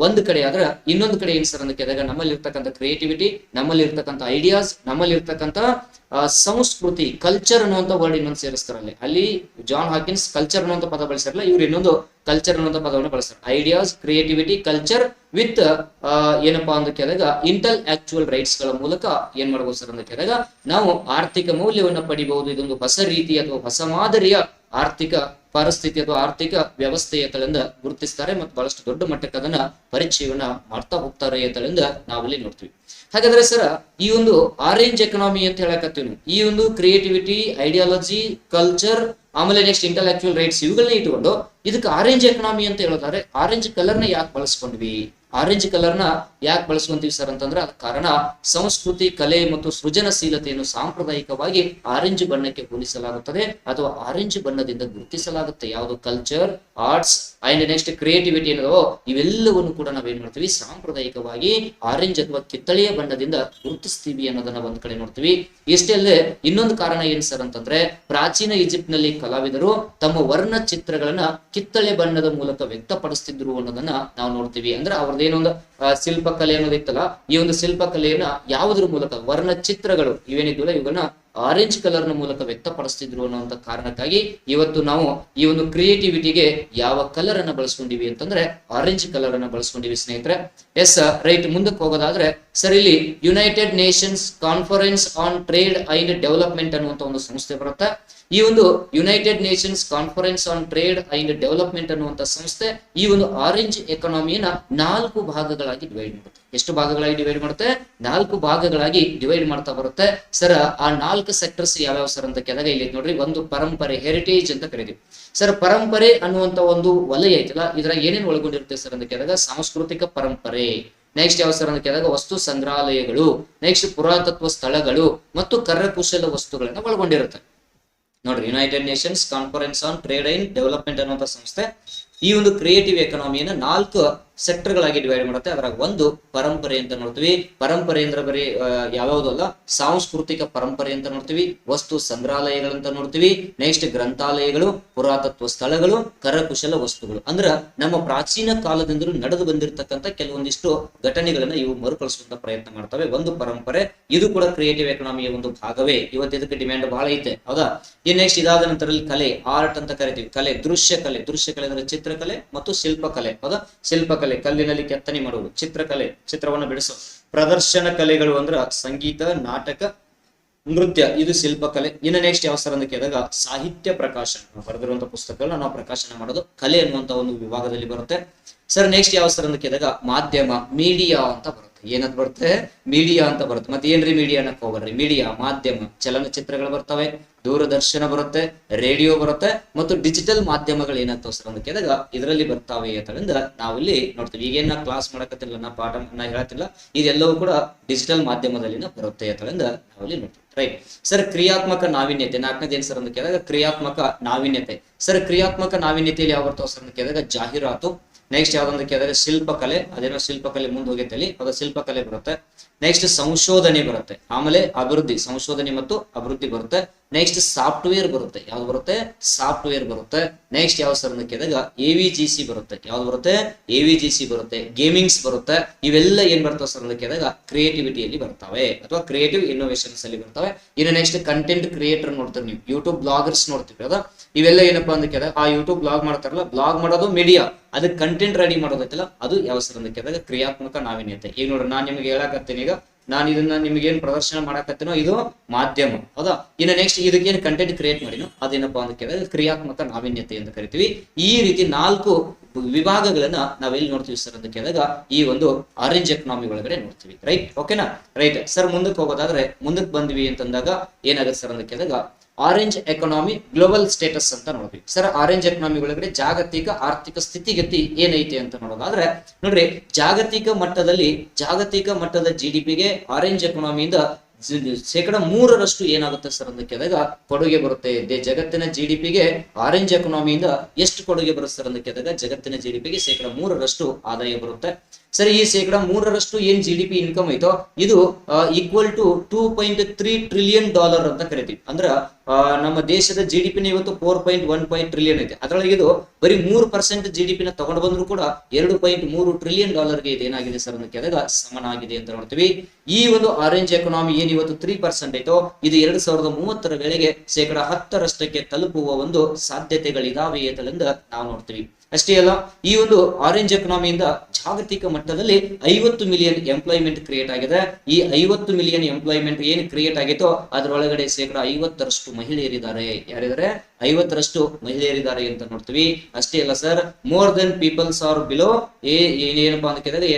A: ಒಂದು ಕಡೆ ಆದ್ರೆ, ಇನ್ನೊಂದು ಕಡೆ ಏನ್ ಸರ್ ಅಂತ ಕೇಳಿದಾಗ ನಮ್ಮಲ್ಲಿ ಇರ್ತಕ್ಕಂಥ ಕ್ರಿಯೇಟಿವಿಟಿ, ನಮ್ಮಲ್ಲಿ ಇರ್ತಕ್ಕಂಥ ಐಡಿಯಾಸ್, ನಮ್ಮಲ್ಲಿ ಇರ್ತಕ್ಕಂಥ ಸಂಸ್ಕೃತಿ, ಕಲ್ಚರ್ ಅನ್ನುವಂತ ವರ್ಡ್ ಇನ್ನೊಂದು ಸೇರಿಸ್ತಾರಲ್ಲಿ. ಅಲ್ಲಿ ಜಾನ್ ಹಾಕಿನ್ಸ್ ಕಲ್ಚರ್ ಅನ್ನುವಂತ ಪದ ಬಳಸಿರಲ್ಲ, ಇವ್ರು ಇನ್ನೊಂದು ಕಲ್ಚರ್ ಅನ್ನುವಂತ ಪದವನ್ನು ಬಳಸ್ತಾರೆ. ಐಡಿಯಾಸ್, ಕ್ರಿಯೇಟಿವಿಟಿ, ಕಲ್ಚರ್ ವಿತ್ ಏನಪ್ಪಾ ಅಂತ ಕೇಳಿದಾಗ ಇಂಟಲ್ ಆಕ್ಚುಯಲ್ ರೈಟ್ಸ್ ಗಳ ಮೂಲಕ ಏನ್ ಮಾಡಬಹುದು ಸರ್ ಅಂತ ಕೇಳಿದಾಗ ನಾವು ಆರ್ಥಿಕ ಮೌಲ್ಯವನ್ನು ಪಡಿಬಹುದು. ಇದೊಂದು ಹೊಸ ರೀತಿ ಅಥವಾ ಹೊಸ ಮಾದರಿಯ ಆರ್ಥಿಕ ಪರಿಸ್ಥಿತಿ ಅಥವಾ ಆರ್ಥಿಕ ವ್ಯವಸ್ಥೆಯ ತಳಿಂದ ಗುರುತಿಸ್ತಾರೆ ಮತ್ತು ಬಹಳಷ್ಟು ದೊಡ್ಡ ಮಟ್ಟಕ್ಕೆ ಅದನ್ನ ಪರಿಚಯವನ್ನ ಮಾಡ್ತಾ ಹೋಗ್ತಾರೆ ಅಂತಳಿಂದ ನಾವಲ್ಲಿ ನೋಡ್ತೀವಿ. ಹಾಗಾದ್ರೆ ಸರ್, ಈ ಒಂದು ಆರೆಂಜ್ ಎಕನಾಮಿ ಅಂತ ಹೇಳಕತ್ತೀವಿ, ಈ ಒಂದು ಕ್ರಿಯೇಟಿವಿಟಿ, ಐಡಿಯಾಲಜಿ, ಕಲ್ಚರ್, ಆಮೇಲೆ ನೆಕ್ಸ್ಟ್ ಇಂಟೆಲೆಕ್ಚುಯಲ್ ರೈಟ್ಸ್ ಇವುಗಳನ್ನ ಇಟ್ಕೊಂಡು ಇದಕ್ಕೆ ಆರೆಂಜ್ ಎಕನಾಮಿ ಅಂತ ಹೇಳಿದ್ರೆ, ಆರೆಂಜ್ ಕಲರ್ನ ಯಾಕೆ ಬಳಸ್ಕೊಂಡ್ವಿ? ಆರೆಂಜ್ ಕಲರ್ನ ಯಾಕೆ ಬಳಸ್ಕೊಂತೀವಿ ಸರ್ ಅಂತಂದ್ರೆ ಅದ ಕಾರಣ ಸಂಸ್ಕೃತಿ, ಕಲೆ ಮತ್ತು ಸೃಜನಶೀಲತೆಯನ್ನು ಸಾಂಪ್ರದಾಯಿಕವಾಗಿ ಆರೆಂಜ್ ಬಣ್ಣಕ್ಕೆ ಹೋಲಿಸಲಾಗುತ್ತದೆ ಅಥವಾ ಆರೆಂಜ್ ಬಣ್ಣದಿಂದ ಗುರುತಿಸಲಾಗುತ್ತೆ. ಯಾವುದು? Culture, arts and next creativity ಏನದೋ ಇವೆಲ್ಲವನ್ನು ಕೂಡ ನಾವೇನ್ ಮಾಡ್ತೀವಿ, ಸಾಂಪ್ರದಾಯಿಕವಾಗಿ ಆರೆಂಜ್ ಅಥವಾ ಕಿತ್ತಳೆಯ ಬಣ್ಣದಿಂದ ಗುರುತಿಸ್ತೀವಿ ಅನ್ನೋದನ್ನ ಒಂದ್ ಕಡೆ ನೋಡ್ತೀವಿ. ಇಷ್ಟೇ ಅಲ್ಲದೆ ಇನ್ನೊಂದು ಕಾರಣ ಏನ್ ಸರ್ ಅಂತಂದ್ರೆ, ಪ್ರಾಚೀನ ಈಜಿಪ್ಟ್ ನಲ್ಲಿ ಕಲಾವಿದರು ತಮ್ಮ ವರ್ಣ ಚಿತ್ರಗಳನ್ನ ಕಿತ್ತಳೆ ಬಣ್ಣದ ಮೂಲಕ ವ್ಯಕ್ತಪಡಿಸ್ತಿದ್ರು ಅನ್ನೋದನ್ನ ನಾವು ನೋಡ್ತೀವಿ. ಅಂದ್ರೆ ಅವ್ರದ್ದೇನೊಂದು ಶಿಲ್ಪಕಲೆ ಅನ್ನೋದಿತ್ತಲ್ಲ, ಈ ಒಂದು ಶಿಲ್ಪಕಲೆಯನ್ನ ಯಾವುದ್ರ ಮೂಲಕ, ವರ್ಣ ಚಿತ್ರಗಳು ಇವೇನಿದ್ವಲ್ಲ ಇವುಗಳನ್ನ ಆರೆಂಜ್ ಕಲರ್ ನ ಮೂಲಕ ವ್ಯಕ್ತಪಡಿಸ್ತಿದ್ರು ಅನ್ನುವಂತ ಕಾರಣಕ್ಕಾಗಿ ಇವತ್ತು ನಾವು ಈ ಒಂದು ಕ್ರಿಯೇಟಿವಿಟಿಗೆ ಯಾವ ಕಲರ್ ಅನ್ನ ಬಳಸ್ಕೊಂಡಿವಿ ಅಂತಂದ್ರೆ ಆರೆಂಜ್ ಕಲರ್ ಅನ್ನ ಬಳಸ್ಕೊಂಡಿವಿ ಸ್ನೇಹಿತರೆ. Yes, right. ಮುಂದಕ್ಕೆ ಹೋಗೋದಾದ್ರೆ ಸರ್, ಇಲ್ಲಿ United Nations Conference on Trade and Development ಅನ್ನುವಂತ ಒಂದು ಸಂಸ್ಥೆ ಬರುತ್ತೆ. ಈ ಒಂದು United Nations Conference on Trade and Development ಅನ್ನುವಂತ ಸಂಸ್ಥೆ ಈ ಒಂದು ಆರೆಂಜ್ ಎಕನಾಮಿಯನ್ನ 4 ಭಾಗಗಳಾಗಿ ಡಿವೈಡ್ ಮಾಡುತ್ತೆ. ಎಷ್ಟು ಭಾಗಗಳಾಗಿ ಡಿವೈಡ್ ಮಾಡುತ್ತೆ? 4 ಭಾಗಗಳಾಗಿ ಡಿವೈಡ್ ಮಾಡ್ತಾ ಬರುತ್ತೆ ಸರ್. ಆ 4 ಸೆಕ್ಟರ್ಸ್ ಯಾವ್ಯಾವ ಸರ್ ಅಂತ ಕೇಳಿದಾಗ ಇಲ್ಲಿ ನೋಡ್ರಿ, ಒಂದು ಪರಂಪರೆ, ಹೆರಿಟೇಜ್ ಅಂತ ಕರಿತೀವಿ ಸರ್. ಪರಂಪರೆ ಅನ್ನುವಂತ ಒಂದು ವಲಯ ಐತಲ್ಲ, ಇದ್ರಾಗ ಏನೇನು ಒಳಗೊಂಡಿರುತ್ತೆ ಸರ್ ಅಂತ ಕೇಳಿದಾಗ ಸಾಂಸ್ಕೃತಿಕ ಪರಂಪರೆ. ನೆಕ್ಸ್ಟ್ ಯಾವ ಸರ್ ಅಂತ ಕೇಳಿದಾಗ ವಸ್ತು ಸಂಗ್ರಹಾಲಯಗಳು, ನೆಕ್ಸ್ಟ್ ಪುರಾತತ್ವ ಸ್ಥಳಗಳು ಮತ್ತು ಕರಕುಶಲ ವಸ್ತುಗಳನ್ನ ಒಳಗೊಂಡಿರುತ್ತೆ ನೋಡ್ರಿ. United Nations Conference on Trade and development ಅನ್ನುವಂಥ ಸಂಸ್ಥೆ ಈ ಒಂದು ಕ್ರಿಯೇಟಿವ್ ಎಕಾನಮಿಯನ್ನ 4 ಸೆಕ್ಟರ್ಗಳಾಗಿ ಡಿವೈಡ್ ಮಾಡುತ್ತೆ. ಅದ್ರಾಗ ಒಂದು ಪರಂಪರೆ ಅಂತ ನೋಡ್ತೀವಿ. ಪರಂಪರೆ ಅಂದ್ರೆ ಬರೀ ಯಾವ್ಯಾವ್ದು ಅಲ್ಲ, ಸಾಂಸ್ಕೃತಿಕ ಪರಂಪರೆ ಅಂತ ನೋಡ್ತೀವಿ, ವಸ್ತು ಸಂಗ್ರಹಾಲಯಗಳಂತ ನೋಡ್ತೀವಿ, ನೆಕ್ಸ್ಟ್ ಗ್ರಂಥಾಲಯಗಳು, ಪುರಾತತ್ವ ಸ್ಥಳಗಳು, ಕರಕುಶಲ ವಸ್ತುಗಳು. ಅಂದ್ರ ನಮ್ಮ ಪ್ರಾಚೀನ ಕಾಲದಿಂದಲೂ ನಡೆದು ಬಂದಿರತಕ್ಕಂಥ ಕೆಲವೊಂದಿಷ್ಟು ಘಟನೆಗಳನ್ನ ಇವು ಮರುಕಳಿಸುವಂತ ಪ್ರಯತ್ನ ಮಾಡ್ತವೆ. ಒಂದು ಪರಂಪರೆ, ಇದು ಕೂಡ ಕ್ರಿಯೇಟಿವ್ ಎಕಾನಮಿಯ ಒಂದು ಭಾಗವೇ. ಇವತ್ತು ಇದಕ್ಕೆ ಡಿಮ್ಯಾಂಡ್ ಬಹಳ ಐತೆ, ಹೌದಾ? ಈ ನೆಕ್ಸ್ಟ್ ಇದಾದ ನಂತರ ಕಲೆ, ಆರ್ಟ್ ಅಂತ ಕರಿತೀವಿ. ಕಲೆ, ದೃಶ್ಯ ಕಲೆ ಅಂದ್ರೆ ಚಿತ್ರಕಲೆ ಮತ್ತು ಶಿಲ್ಪಕಲೆ, ಹೌದಾ? ಶಿಲ್ಪಕಲೆ ಕಲ್ಲಿನಲ್ಲಿ ಕೆತ್ತನೆ ಮಾಡುವುದು, ಚಿತ್ರಕಲೆ ಚಿತ್ರವನ್ನು ಬಿಡಿಸೋದು, ಪ್ರದರ್ಶನ ಕಲೆಗಳು ಅಂದ್ರ ಸಂಗೀತ, ನಾಟಕ, ನೃತ್ಯ, ಇದು ಶಿಲ್ಪಕಲೆ. ಇನ್ನು ನೆಕ್ಸ್ಟ್ ಯಾವ ಸರ್ ಅಂತ ಕೇಳಿದಾಗ ಸಾಹಿತ್ಯ ಪ್ರಕಾಶನ, ಬರೆದಿರುವಂತಹ ಪುಸ್ತಕಗಳನ್ನ ನಾವು ಪ್ರಕಾಶನ ಮಾಡೋದು ಕಲೆ ಅನ್ನುವಂತ ಒಂದು ವಿಭಾಗದಲ್ಲಿ ಬರುತ್ತೆ ಸರ್. ನೆಕ್ಸ್ಟ್ ಯಾವ ಸರ್ ಅಂತ ಕೇಳಿದಾಗ ಮಾಧ್ಯಮ, ಮೀಡಿಯಾ ಅಂತ ಬರುತ್ತೆ. ಏನಂತ ಬರುತ್ತೆ? ಮೀಡಿಯಾ ಅಂತ ಬರುತ್ತೆ. ಮತ್ತೆ ಏನ್ರಿ ಮೀಡಿಯಾ ಅನ್ನಕ್ ಹೋಗ್ರಿ, ಮೀಡಿಯಾ ಮಾಧ್ಯಮ, ಚಲನಚಿತ್ರಗಳು ಬರ್ತವೆ, ದೂರದರ್ಶನ ಬರುತ್ತೆ, ರೇಡಿಯೋ ಬರುತ್ತೆ ಮತ್ತು ಡಿಜಿಟಲ್ ಮಾಧ್ಯಮಗಳು ಏನಾಗ್ತಾವ ಸರ್ ಅಂತ ಕೇಳಿದಾಗ ಇದರಲ್ಲಿ ಬರ್ತಾವೆ ಅಂತಂದ ನಾವಿಲ್ಲಿ ನೋಡ್ತೀವಿ. ಈಗೇನ ಕ್ಲಾಸ್ ಮಾಡಕತ್ತಿಲ್ಲ, ನಾ ಪಾಠ ಹೇಳತ್ತಿಲ್ಲ, ಇದೆಲ್ಲವೂ ಕೂಡ ಡಿಜಿಟಲ್ ಮಾಧ್ಯಮದಲ್ಲಿನ ಬರುತ್ತೆ ಅಂತಂದ ನಾವಿಲ್ಲಿ ನೋಡ್ತೀವಿ. Right sir. ಕ್ರಿಯಾತ್ಮಕ ನಾವೀನ್ಯತೆ, 4ನೇದು ಏನ್ ಸರ್ ಅಂತ ಕೇಳಿದಾಗ ಕ್ರಿಯಾತ್ಮಕ ನಾವೀನ್ಯತೆ ಸರ್. ಕ್ರಿಯಾತ್ಮಕ ನಾವೀನ್ಯತೆಯಲ್ಲಿ ಯಾವ ಬರ್ತಾವ ಸರ್ ಅಂತ ಕೇಳಿದಾಗ ಜಾಹೀರಾತು. ನೆಕ್ಸ್ಟ್ ಯಾವ್ದಂತ ಕೇಳಿದ್ರೆ ಶಿಲ್ಪಕಲೆ, ಅದೇನೋ ಶಿಲ್ಪಕಲೆ ಮುಂದೆ ಹೋಗೈತಲ್ಲಿ, ಅದು ಶಿಲ್ಪಕಲೆ ಬರುತ್ತೆ. ನೆಕ್ಸ್ಟ್ ಸಂಶೋಧನೆ ಬರುತ್ತೆ, ಆಮೇಲೆ ಅಭಿವೃದ್ಧಿ, ಸಂಶೋಧನೆ ಮತ್ತು ಅಭಿವೃದ್ಧಿ ಬರುತ್ತೆ. ನೆಕ್ಸ್ಟ್ ಸಾಫ್ಟ್ವೇರ್ ಬರುತ್ತೆ, ಯಾವ್ದು ಬರುತ್ತೆ? ಸಾಫ್ಟ್ವೇರ್ ಬರುತ್ತೆ. ನೆಕ್ಸ್ಟ್ ಯಾವ ಸರ್ ಅಂತ ಕೇಳಿದಾಗ AVGC ಬರುತ್ತೆ, ಯಾವ್ದು ಬರುತ್ತೆ? AVGC ಬರುತ್ತೆ. ಗೇಮಿಂಗ್ಸ್ ಬರುತ್ತೆ. ಇವೆಲ್ಲ ಏನ್ ಬರ್ತಾವ ಸರ್ ಅಂತ ಕೇಳಿದಾಗ ಕ್ರಿಯೇಟಿವಿಟಿಯಲ್ಲಿ ಬರ್ತವೆ ಅಥವಾ ಕ್ರಿಯೇಟಿವ್ ಇನ್ನೋವೇಷನ್ಸ್ ಅಲ್ಲಿ ಬರ್ತವೆ. ಇನ್ನು ನೆಕ್ಸ್ಟ್ ಕಂಟೆಂಟ್ ಕ್ರಿಯೇಟರ್ ನೋಡ್ತೀರಿ ನೀವು, ಯೂಟ್ಯೂಬ್ ಬ್ಲಾಗರ್ಸ್ ನೋಡ್ತೀವಿ, ಅದ ಇವೆಲ್ಲ ಏನಪ್ಪಾ ಅಂತ ಕೇಳಿದಾಗ ಆ ಯೂಟ್ಯೂಬ್ ಬ್ಲಾಗ್ ಮಾಡ್ತಾರಲ್ಲ, ಬ್ಲಾಗ್ ಮಾಡೋದು ಮೀಡಿಯಾ, ಅದಕ್ಕೆ ಕಂಟೆಂಟ್ ರೆಡಿ ಮಾಡೋದೈತಲ್ಲ, ಅದು ಯಾವ ಸರ್ ಅಂತ ಕೇಳಿದಾಗ ಕ್ರಿಯಾತ್ಮಕ ನಾವೀನ್ಯತೆ. ಈಗ ನೋಡ್ರಿ, ನಾನ್ ನಿಮ್ಗೆ ಹೇಳಕತ್ತೀನಿ, ಈಗ ನಾನು ಇದನ್ನ ನಿಮ್ಗೆ ಏನ್ ಪ್ರದರ್ಶನ ಮಾಡಕತ್ತೀನೋ ಇದು ಮಾಧ್ಯಮ, ಹೌದಾ? ಇನ್ನು ನೆಕ್ಸ್ಟ್ ಇದಕ್ಕೆ ಏನ್ ಕಂಟೆಂಟ್ ಕ್ರಿಯೇಟ್ ಮಾಡಿನೋ ಅದೇನಪ್ಪಾ ಅಂತ ಕೇಳಿದ್ರೆ ಕ್ರಿಯಾತ್ಮಕ ನಾವೀನ್ಯತೆ ಅಂತ ಕರಿತೀವಿ. ಈ ರೀತಿ 4 ವಿಭಾಗಗಳನ್ನ ನಾವೆಲ್ಲಿ ನೋಡ್ತೀವಿ ಸರ್ ಅಂತ ಕೇಳಿದಾಗ ಈ ಒಂದು ಆರೆಂಜ್ ಎಕನಾಮಿ ಒಳಗಡೆ ನೋಡ್ತೀವಿ. ರೈಟ್, ಓಕೆನಾ? Right sir. ಮುಂದಕ್ಕೆ ಹೋಗೋದಾದ್ರೆ ಮುಂದಕ್ಕೆ ಬಂದ್ವಿ ಅಂತಂದಾಗ ಏನಾಗುತ್ತೆ ಸರ್ ಅಂತ ಕೇಳಿದಾಗ ಆರೆಂಜ್ ಎಕನಾಮಿ ಗ್ಲೋಬಲ್ ಸ್ಟೇಟಸ್ ಅಂತ ನೋಡ್ತೀವಿ ಸರ್. ಆರೆಂಜ್ ಎಕನಾಮಿ ಒಳಗಡೆ ಜಾಗತಿಕ ಆರ್ಥಿಕ ಸ್ಥಿತಿಗತಿ ಏನೈತೆ ಅಂತ ನೋಡೋದಾದ್ರೆ ನೋಡ್ರಿ, ಜಾಗತಿಕ ಮಟ್ಟದ GDPಗೆ ಆರೆಂಜ್ ಎಕನಾಮಿಯಿಂದ 3% ಏನಾಗುತ್ತೆ ಸರ್ ಅಂತ ಕೇಳಿದಾಗ ಕೊಡುಗೆ ಬರುತ್ತೆ. ಜಗತ್ತಿನ GDPಗೆ ಆರೆಂಜ್ ಎಕನಾಮಿಯಿಂದ ಎಷ್ಟು ಕೊಡುಗೆ ಬರುತ್ತೆ ಸರ್ ಅಂತ ಕೇಳಿದಾಗ ಜಗತ್ತಿನ GDPಗೆ 3% ಆದಾಯ ಬರುತ್ತೆ ಸರಿ. ಈ 3% ಏನ್ GDP ಇನ್ಕಮ್ ಐತೋ ಇದು ಈಕ್ವಲ್ ಟು $2.3 ಟ್ರಿಲಿಯನ್ ಅಂತ ಕರಿತೀವಿ. ಅಂದ್ರ ನಮ್ಮ ದೇಶದ GDP ಇವತ್ತು 4.1 ಟ್ರಿಲಿಯನ್ ಐತೆ. ಅದರೊಳಗೆ ಇದು ಬರೀ 3% GDP ನ ತಗೊಂಡು ಬಂದ್ರು ಕೂಡ $2.3 ಟ್ರಿಲಿಯನ್ ಗೆ ಇದೇನಾಗಿದೆ ಸರ್ ಅಂತ ಕೇಳಿದಾಗ ಸಮನಾಗಿದೆ ಅಂತ ನೋಡ್ತೀವಿ. ಈ ಒಂದು ಆರೆಂಜ್ ಎಕನಾಮಿ ಏನ್ ಇವತ್ತು 3% ಐತೋ ಇದು 2030 ವೇಳೆಗೆ 10% ತಲುಪುವ ಒಂದು ಸಾಧ್ಯತೆಗಳಿದಾವೆ ಅಂತಲಿಂದ ನಾವು ನೋಡ್ತೀವಿ. ಅಷ್ಟೇ ಅಲ್ಲ, ಈ ಒಂದು ಆರೆಂಜ್ ಎಕನಾಮಿಯಿಂದ ಜಾಗತಿಕ ಮಟ್ಟದಲ್ಲಿ 50 ಮಿಲಿಯನ್ ಎಂಪ್ಲಾಯ್ಮೆಂಟ್ ಕ್ರಿಯೇಟ್ ಆಗಿದೆ. ಈ 50 ಮಿಲಿಯನ್ ಎಂಪ್ಲಾಯ್ಮೆಂಟ್ ಏನ್ ಕ್ರಿಯೇಟ್ ಆಗಿತ್ತೋ ಅದರೊಳಗಡೆ 50% ಮಹಿಳೆಯರಿದ್ದಾರೆ. ಯಾರಿದ್ದಾರೆ? 50% ಮಹಿಳೆಯರಿದ್ದಾರೆ ಅಂತ ನೋಡ್ತೀವಿ. ಅಷ್ಟೇ ಅಲ್ಲ sir, more than peoples are below ಏನಪ್ಪಾ ಅಂತ ಕೇಳಿದ್ರೆ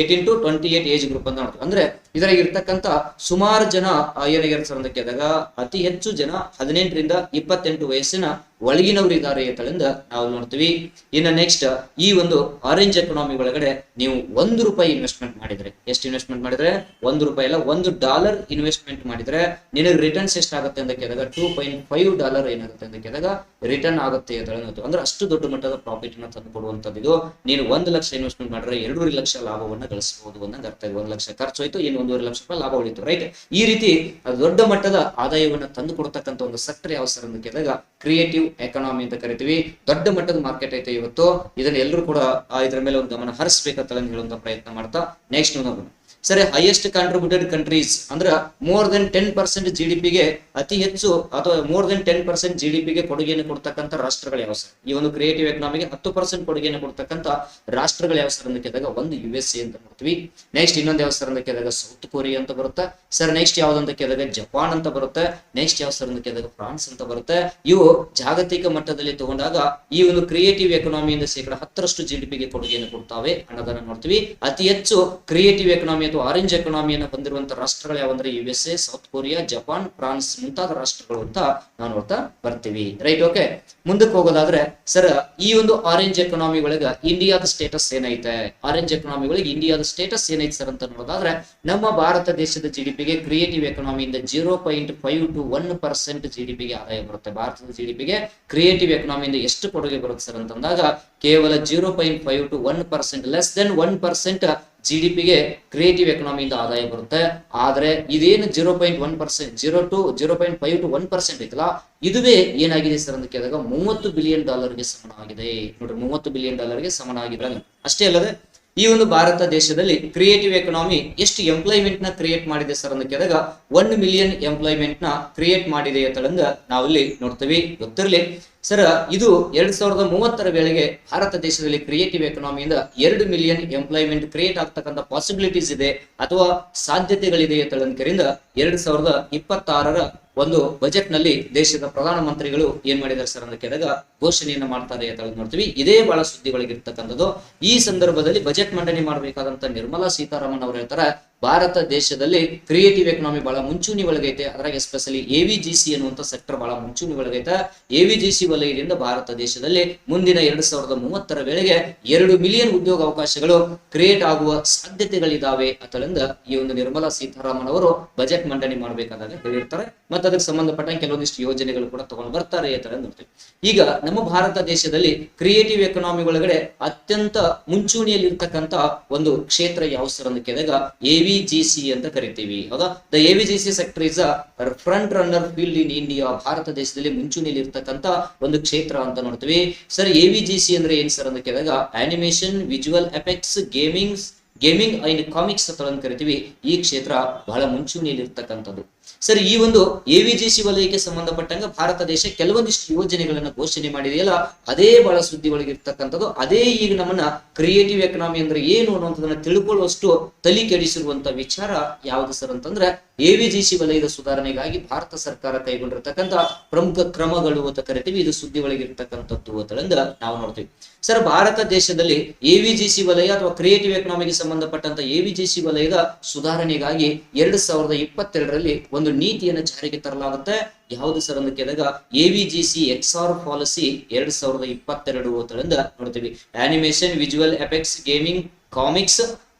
A: 18 to 28 ಏಜ್ ಗ್ರೂಪ್ ಅಂತ ನೋಡ್ತೀವಿ. ಅಂದ್ರೆ ಇದರಾಗ ಇರ್ತಕ್ಕಂತ ಸುಮಾರು ಜನ ಏನಾಗಿರ್ತಾರೆ ಸರ್ ಅಂತ ಕೇಳಿದಾಗ ಅತಿ ಹೆಚ್ಚು ಜನ 18 ರಿಂದ 28 ವಯಸ್ಸಿನ ಒಳಗಿನವರು ಇದ್ದಾರೆ ಅಂತಳಿಂದ ನಾವು ನೋಡ್ತೀವಿ. ಇನ್ನು ನೆಕ್ಸ್ಟ್ ಈ ಒಂದು ಆರೆಂಜ್ ಎಕನಾಮಿ ಒಳಗಡೆ ನೀವು $1 ಇನ್ವೆಸ್ಟ್ಮೆಂಟ್ ಮಾಡಿದ್ರೆ, ಎಷ್ಟು ಇನ್ವೆಸ್ಟ್ಮೆಂಟ್ ಮಾಡಿದ್ರೆ? $1 ಅಲ್ಲ, $1 ಇನ್ವೆಸ್ಟ್ಮೆಂಟ್ ಮಾಡಿದ್ರೆ ನಿನಗೆ ರಿಟರ್ನ್ಸ್ ಎಷ್ಟಾಗುತ್ತೆ ಅಂತ ಕೇಳಿದಾಗ $2.5 ಏನಾಗುತ್ತೆ ಅಂತ ಕೇಳಿದಾಗ ರಿಟರ್ನ್ ಆಗುತ್ತೆ ಅಂತ ಹೇಳೋದು. ಅಂದ್ರೆ ಅಷ್ಟು ದೊಡ್ಡ ಮಟ್ಟದ ಪ್ರಾಫಿಟ್ ಅನ್ನ ತಂದು ಕೊಡುವಂತದ್ದು ಇದು. ನೀನು 1 ಲಕ್ಷ ಇನ್ವೆಸ್ಟ್ಮೆಂಟ್ ಮಾಡಿದ್ರೆ 2.5 ಲಕ್ಷ ಲಾಭವನ್ನ ಗಳಿಸಬಹುದು ಅನ್ನಂಗ ಅರ್ಥ. 1 ಲಕ್ಷ ಖರ್ಚು ಹೋಯ್ತು, ಇನ್ನು 1.5 ಲಕ್ಷ ರೂಪಾಯಿ ಲಾಭ ಉಳಿತು. ರೈಟ್, ಈ ರೀತಿ ದೊಡ್ಡ ಮಟ್ಟದ ಆದಾಯವನ್ನ ತಂದು ಕೊಡ್ತಕ್ಕಂಥ ಒಂದು ಸೆಕ್ಟರ್ ಯಾವ ಸರ್ ಅಂತ ಕೇಳಿದಾಗ ಕ್ರಿಯೇಟಿವ್ ಎಕನಾಮಿ ಅಂತ ಕರಿತೀವಿ. ದೊಡ್ಡ ಮಟ್ಟದ ಮಾರ್ಕೆಟ್ ಐತೆ ಇವತ್ತು. ಇದನ್ನ ಎಲ್ಲರೂ ಕೂಡ ಇದರ ಮೇಲೆ ಒಂದು ಗಮನ ಹರಿಸಬೇಕಂತ ಹೇಳುವಂತ ಪ್ರಯತ್ನ ಮಾಡ್ತಾ ನೆಕ್ಸ್ಟ್ ನೋಡೋಣ ಸರಿ, ಹೈಯೆಸ್ಟ್ ಕಾಂಟ್ರಿಬ್ಯೂಟೆಡ್ ಕಂಟ್ರೀಸ್ ಅಂದ್ರೆ ಮೋರ್ ದೆನ್ 10% GDP-ಗೆ ಅತಿ ಹೆಚ್ಚು ಅಥವಾ ಮೋರ್ ದೆನ್ 10% GDP-ಗೆ ಕೊಡುಗೆಯನ್ನು ಕೊಡ್ತಕ್ಕಂಥ ರಾಷ್ಟ್ರಗಳು ಯಾವ ಸರ್? ಈ ಒಂದು ಕ್ರಿಯೇಟಿವ್ ಎಕನಾಮಿಗೆ 10% ಕೊಡುಗೆಯನ್ನು ಕೊಡ್ತಕ್ಕಂಥ ರಾಷ್ಟ್ರಗಳು ಯಾವ ಸರ್ ಅಂತ ಕೇಳಿದಾಗ ಒಂದು USA ಅಂತ ನೋಡ್ತೀವಿ. ನೆಕ್ಸ್ಟ್ ಇನ್ನೊಂದು ಯಾವ ಸರ್ ಅಂತ ಕೇಳಿದಾಗ ಸೌತ್ ಕೊರಿಯಾ ಅಂತ ಬರುತ್ತೆ ಸರ್. ನೆಕ್ಸ್ಟ್ ಯಾವ್ದಂತ ಕೇಳಿದಾಗ ಜಪಾನ್ ಅಂತ ಬರುತ್ತೆ. ನೆಕ್ಸ್ಟ್ ಯಾವ ಸರ್ ಅಂತ ಕೇಳಿದಾಗ ಫ್ರಾನ್ಸ್ ಅಂತ ಬರುತ್ತೆ. ಇವು ಜಾಗತಿಕ ಮಟ್ಟದಲ್ಲಿ ತಗೊಂಡಾಗ ಈ ಒಂದು ಕ್ರಿಯೇಟಿವ್ ಎಕನಾಮಿಯಿಂದ 10% GDP-ಗೆ ಕೊಡುಗೆಯನ್ನು ಕೊಡ್ತಾವೆ ಅನ್ನೋದನ್ನ ನೋಡ್ತೀವಿ. ಅತಿ ಹೆಚ್ಚು ಕ್ರಿಯೇಟಿವ್ ಎಕನಾಮಿ ಅಥವಾ ಆರೆಂಜ್ ಎಕನಾಮಿಯನ್ನು ಹೊಂದಿರುವಂತಹ ರಾಷ್ಟ್ರಗಳು ಯಾವಂದ್ರೆ USA, south Korea, Japan, France ಮುಂತಾದ ರಾಷ್ಟ್ರಗಳು ಅಂತ ನಾವು ನೋಡ್ತಾ ಬರ್ತೀವಿ. Right, okay. ಮುಂದಕ್ಕೆ ಹೋಗೋದಾದ್ರೆ ಸರ್, ಈ ಒಂದು ಆರೆಂಜ್ ಎಕನಾಮಿ ಒಳಗ ಇಂಡಿಯಾದ ಸ್ಟೇಟಸ್ ಏನೈತೆ? ಆರೆಂಜ್ ಎಕನಾಮಿ ಒಳಗೆ ಇಂಡಿಯಾದ ಸ್ಟೇಟಸ್ ಏನೈತೆ ಸರ್ ಅಂತ ನೋಡೋದಾದ್ರೆ, ನಮ್ಮ ಭಾರತ ದೇಶದ GDP-ಗೆ ಕ್ರಿಯೇಟಿವ್ ಎಕನಾಮಿಯಿಂದ 0.5 to 1% GDP-ಗೆ ಆದಾಯ ಬರುತ್ತೆ. ಭಾರತದ GDP-ಗೆ ಕ್ರಿಯೇಟಿವ್ ಎಕನಾಮಿಯಿಂದ ಎಷ್ಟು ಕೊಡುಗೆ ಬರುತ್ತೆ ಸರ್ ಅಂತಂದಾಗ ಕೇವಲ 0.5 to 1%, ಲೆಸ್ ದೆನ್ 1% GDP-ಗೆ ಕ್ರಿಯೇಟಿವ್ ಎಕನಾಮಿಯಿಂದ ಆದಾಯ ಬರುತ್ತೆ. ಆದ್ರೆ ಇದೇನು 0.1%, 0.5 to 1% ಐತಲ್ಲ, ಇದುವೇ ಏನಾಗಿದೆ ಸರ್ ಅಂತ ಕೇಳಿದಾಗ $30 ಬಿಲಿಯನ್ ಸಮನಾಗಿದೆ. ನೋಡ್ರಿ, $30 ಬಿಲಿಯನ್ ಸಮನಾಗಿದೆ. ಅಷ್ಟೇ ಅಲ್ಲದೆ ಈ ಒಂದು ಭಾರತ ದೇಶದಲ್ಲಿ ಕ್ರಿಯೇಟಿವ್ ಎಕನಾಮಿ ಎಷ್ಟು ಎಂಪ್ಲಾಯ್ಮೆಂಟ್ ನ ಕ್ರಿಯೇಟ್ ಮಾಡಿದೆ ಸರ್ ಅಂತ ಕೇಳಿದಾಗ 1 ಮಿಲಿಯನ್ ಎಂಪ್ಲಾಯ್ಮೆಂಟ್ ನ ಕ್ರಿಯೇಟ್ ಮಾಡಿದೆ ಅಂತಂದ ನಾವಿಲ್ಲಿ ನೋಡ್ತೀವಿ. ಗೊತ್ತಿರಲಿ ಸರ್, ಇದು 2030 ವೇಳೆಗೆ ಭಾರತ ದೇಶದಲ್ಲಿ ಕ್ರಿಯೇಟಿವ್ ಎಕನಾಮಿಯಿಂದ 2 ಮಿಲಿಯನ್ ಎಂಪ್ಲಾಯ್ಮೆಂಟ್ ಕ್ರಿಯೇಟ್ ಆಗ್ತಕ್ಕಂಥ ಪಾಸಿಬಿಲಿಟೀಸ್ ಇದೆ ಅಥವಾ ಸಾಧ್ಯತೆಗಳಿದೆ ಅಂತಂದ್ಕರಿಂದ 2026 ಒಂದು ಬಜೆಟ್ ನಲ್ಲಿ ದೇಶದ ಪ್ರಧಾನ ಮಂತ್ರಿಗಳು ಏನ್ ಮಾಡಿದ್ದಾರೆ ಸರ್ ಅಂತ ಕೇಳಿದಾಗ ಘೋಷಣೆಯನ್ನ ಮಾಡ್ತಾರೆ ಅಂತ ನೋಡ್ತೀವಿ. ಇದೇ ಬಹಳ ಸುದ್ದಿಗಳಿಗಿರ್ತಕ್ಕಂಥದ್ದು. ಈ ಸಂದರ್ಭದಲ್ಲಿ ಬಜೆಟ್ ಮಂಡನೆ ಮಾಡಬೇಕಾದಂತ ನಿರ್ಮಲಾ ಸೀತಾರಾಮನ್ ಅವರು ಹೇಳ್ತಾರೆ, ಭಾರತ ದೇಶದಲ್ಲಿ ಕ್ರಿಯೇಟಿವ್ ಎಕನಾಮಿ ಬಹಳ ಮುಂಚೂಣಿ ಒಳಗೈತೆ. ಅದ್ರಾಗ ಎಸ್ಪೆಷಲಿ AVGC ಅನ್ನುವಂಥ ಸೆಕ್ಟರ್ ಬಹಳ ಮುಂಚೂಣಿ ಒಳಗೈತೆ. AVGC ವಲಯದಿಂದ ಭಾರತ ದೇಶದಲ್ಲಿ ಮುಂದಿನ 2030 ವೇಳೆಗೆ 2 ಮಿಲಿಯನ್ ಉದ್ಯೋಗ ಅವಕಾಶಗಳು ಕ್ರಿಯೇಟ್ ಆಗುವ ಸಾಧ್ಯತೆಗಳಿದಾವೆ ಅಂತಂದ ಈ ಒಂದು ನಿರ್ಮಲಾ ಸೀತಾರಾಮನ್ ಅವರು ಬಜೆಟ್ ಮಂಡನೆ ಮಾಡಬೇಕಾದಾಗ ಹೇಳಿರ್ತಾರೆ. ಮತ್ತೆ ಅದಕ್ಕೆ ಸಂಬಂಧಪಟ್ಟ ಕೆಲವೊಂದಿಷ್ಟು ಯೋಜನೆಗಳು ಕೂಡ ತಗೊಂಡು ಬರ್ತಾರೆ ಅಂತ ನೋಡ್ತೀವಿ. ಈಗ ನಮ್ಮ ಭಾರತ ದೇಶದಲ್ಲಿ ಕ್ರಿಯೇಟಿವ್ ಎಕನಾಮಿ ಒಳಗಡೆ ಅತ್ಯಂತ ಮುಂಚೂಣಿಯಲ್ಲಿ ಇರ್ತಕ್ಕಂಥ ಒಂದು ಕ್ಷೇತ್ರ ಯಾವ ಸರ್ ಅಂತ ಕೇಳಿದಾಗ AVGC ಅಂತ ಕರಿತೀವಿ. ಹೌದಾ? The AVGC sector is a front runner field in India. Bharat ದೇಶದಲ್ಲಿ ಮುಂಚೂಣಿಯಲ್ಲಿ ಇರ್ತಕ್ಕಂಥ ಒಂದು ಕ್ಷೇತ್ರ ಅಂತ ನೋಡ್ತೀವಿ. ಸರ್, AVGC ಅಂದ್ರೆ ಏನ್ ಸರ್ ಅಂತ ಕೇಳಿದಾಗ animation, visual effects, gaming and comics ಅಂತ ಕರಿತೀವಿ. ಈ ಕ್ಷೇತ್ರ ಬಹಳ ಮುಂಚೂಣಿಯಲ್ಲಿ ಇರ್ತಕ್ಕಂಥದ್ದು. ಸರಿ, ಈ ಒಂದು AVGC ವಲಯಕ್ಕೆ ಸಂಬಂಧಪಟ್ಟಂಗ ಭಾರತ ದೇಶ ಕೆಲವೊಂದಿಷ್ಟು ಯೋಜನೆಗಳನ್ನ ಘೋಷಣೆ ಮಾಡಿದೆಯಲ್ಲ, ಅದೇ ಬಹಳ ಸುದ್ದಿ ಒಳಗಿರ್ತಕ್ಕಂಥದ್ದು. ಅದೇ ಈಗ ನಮ್ಮನ್ನ ಕ್ರಿಯೇಟಿವ್ ಎಕನಾಮಿ ಅಂದ್ರೆ ಏನು ಅನ್ನುವಂಥದನ್ನ ತಿಳ್ಕೊಳ್ಳುವಷ್ಟು ತಲೆ ಕೆಡಿಸಿರುವಂತ ವಿಚಾರ ಯಾವುದು ಸರ್ ಅಂತಂದ್ರೆ AVGC ವಲಯದ ಸುಧಾರಣೆಗಾಗಿ ಭಾರತ ಸರ್ಕಾರ ಕೈಗೊಂಡಿರ್ತಕ್ಕಂಥ ಪ್ರಮುಖ ಕ್ರಮಗಳು ಅಂತ ಕರಿತೀವಿ. ಇದು ಸುದ್ದಿ ಒಳಗಿರ್ತಕ್ಕಂಥದ್ದು ಅಂತಂದ ನಾವು ನೋಡ್ತೀವಿ. ಸರ್, ಭಾರತ ದೇಶದಲ್ಲಿ AVGC ವಲಯ ಅಥವಾ ಕ್ರಿಯೇಟಿವ್ ಎಕನಾಮಿಗೆ ಸಂಬಂಧಪಟ್ಟಂತ AVGC ವಲಯದ ಸುಧಾರಣೆಗಾಗಿ 2022ರಲ್ಲಿ ಒಂದು ನೀತಿಯನ್ನು ಜಾರಿಗೆ ತರಲಾಗುತ್ತೆ. ಯಾವುದು ಸರ್ ಅಂತ ಕೇಳಿದಾಗ AVGC XR ಪಾಲಿಸಿ 2022 ಅಂತಂದ ನೋಡ್ತೀವಿ. Animation, visual effects, gaming, comics,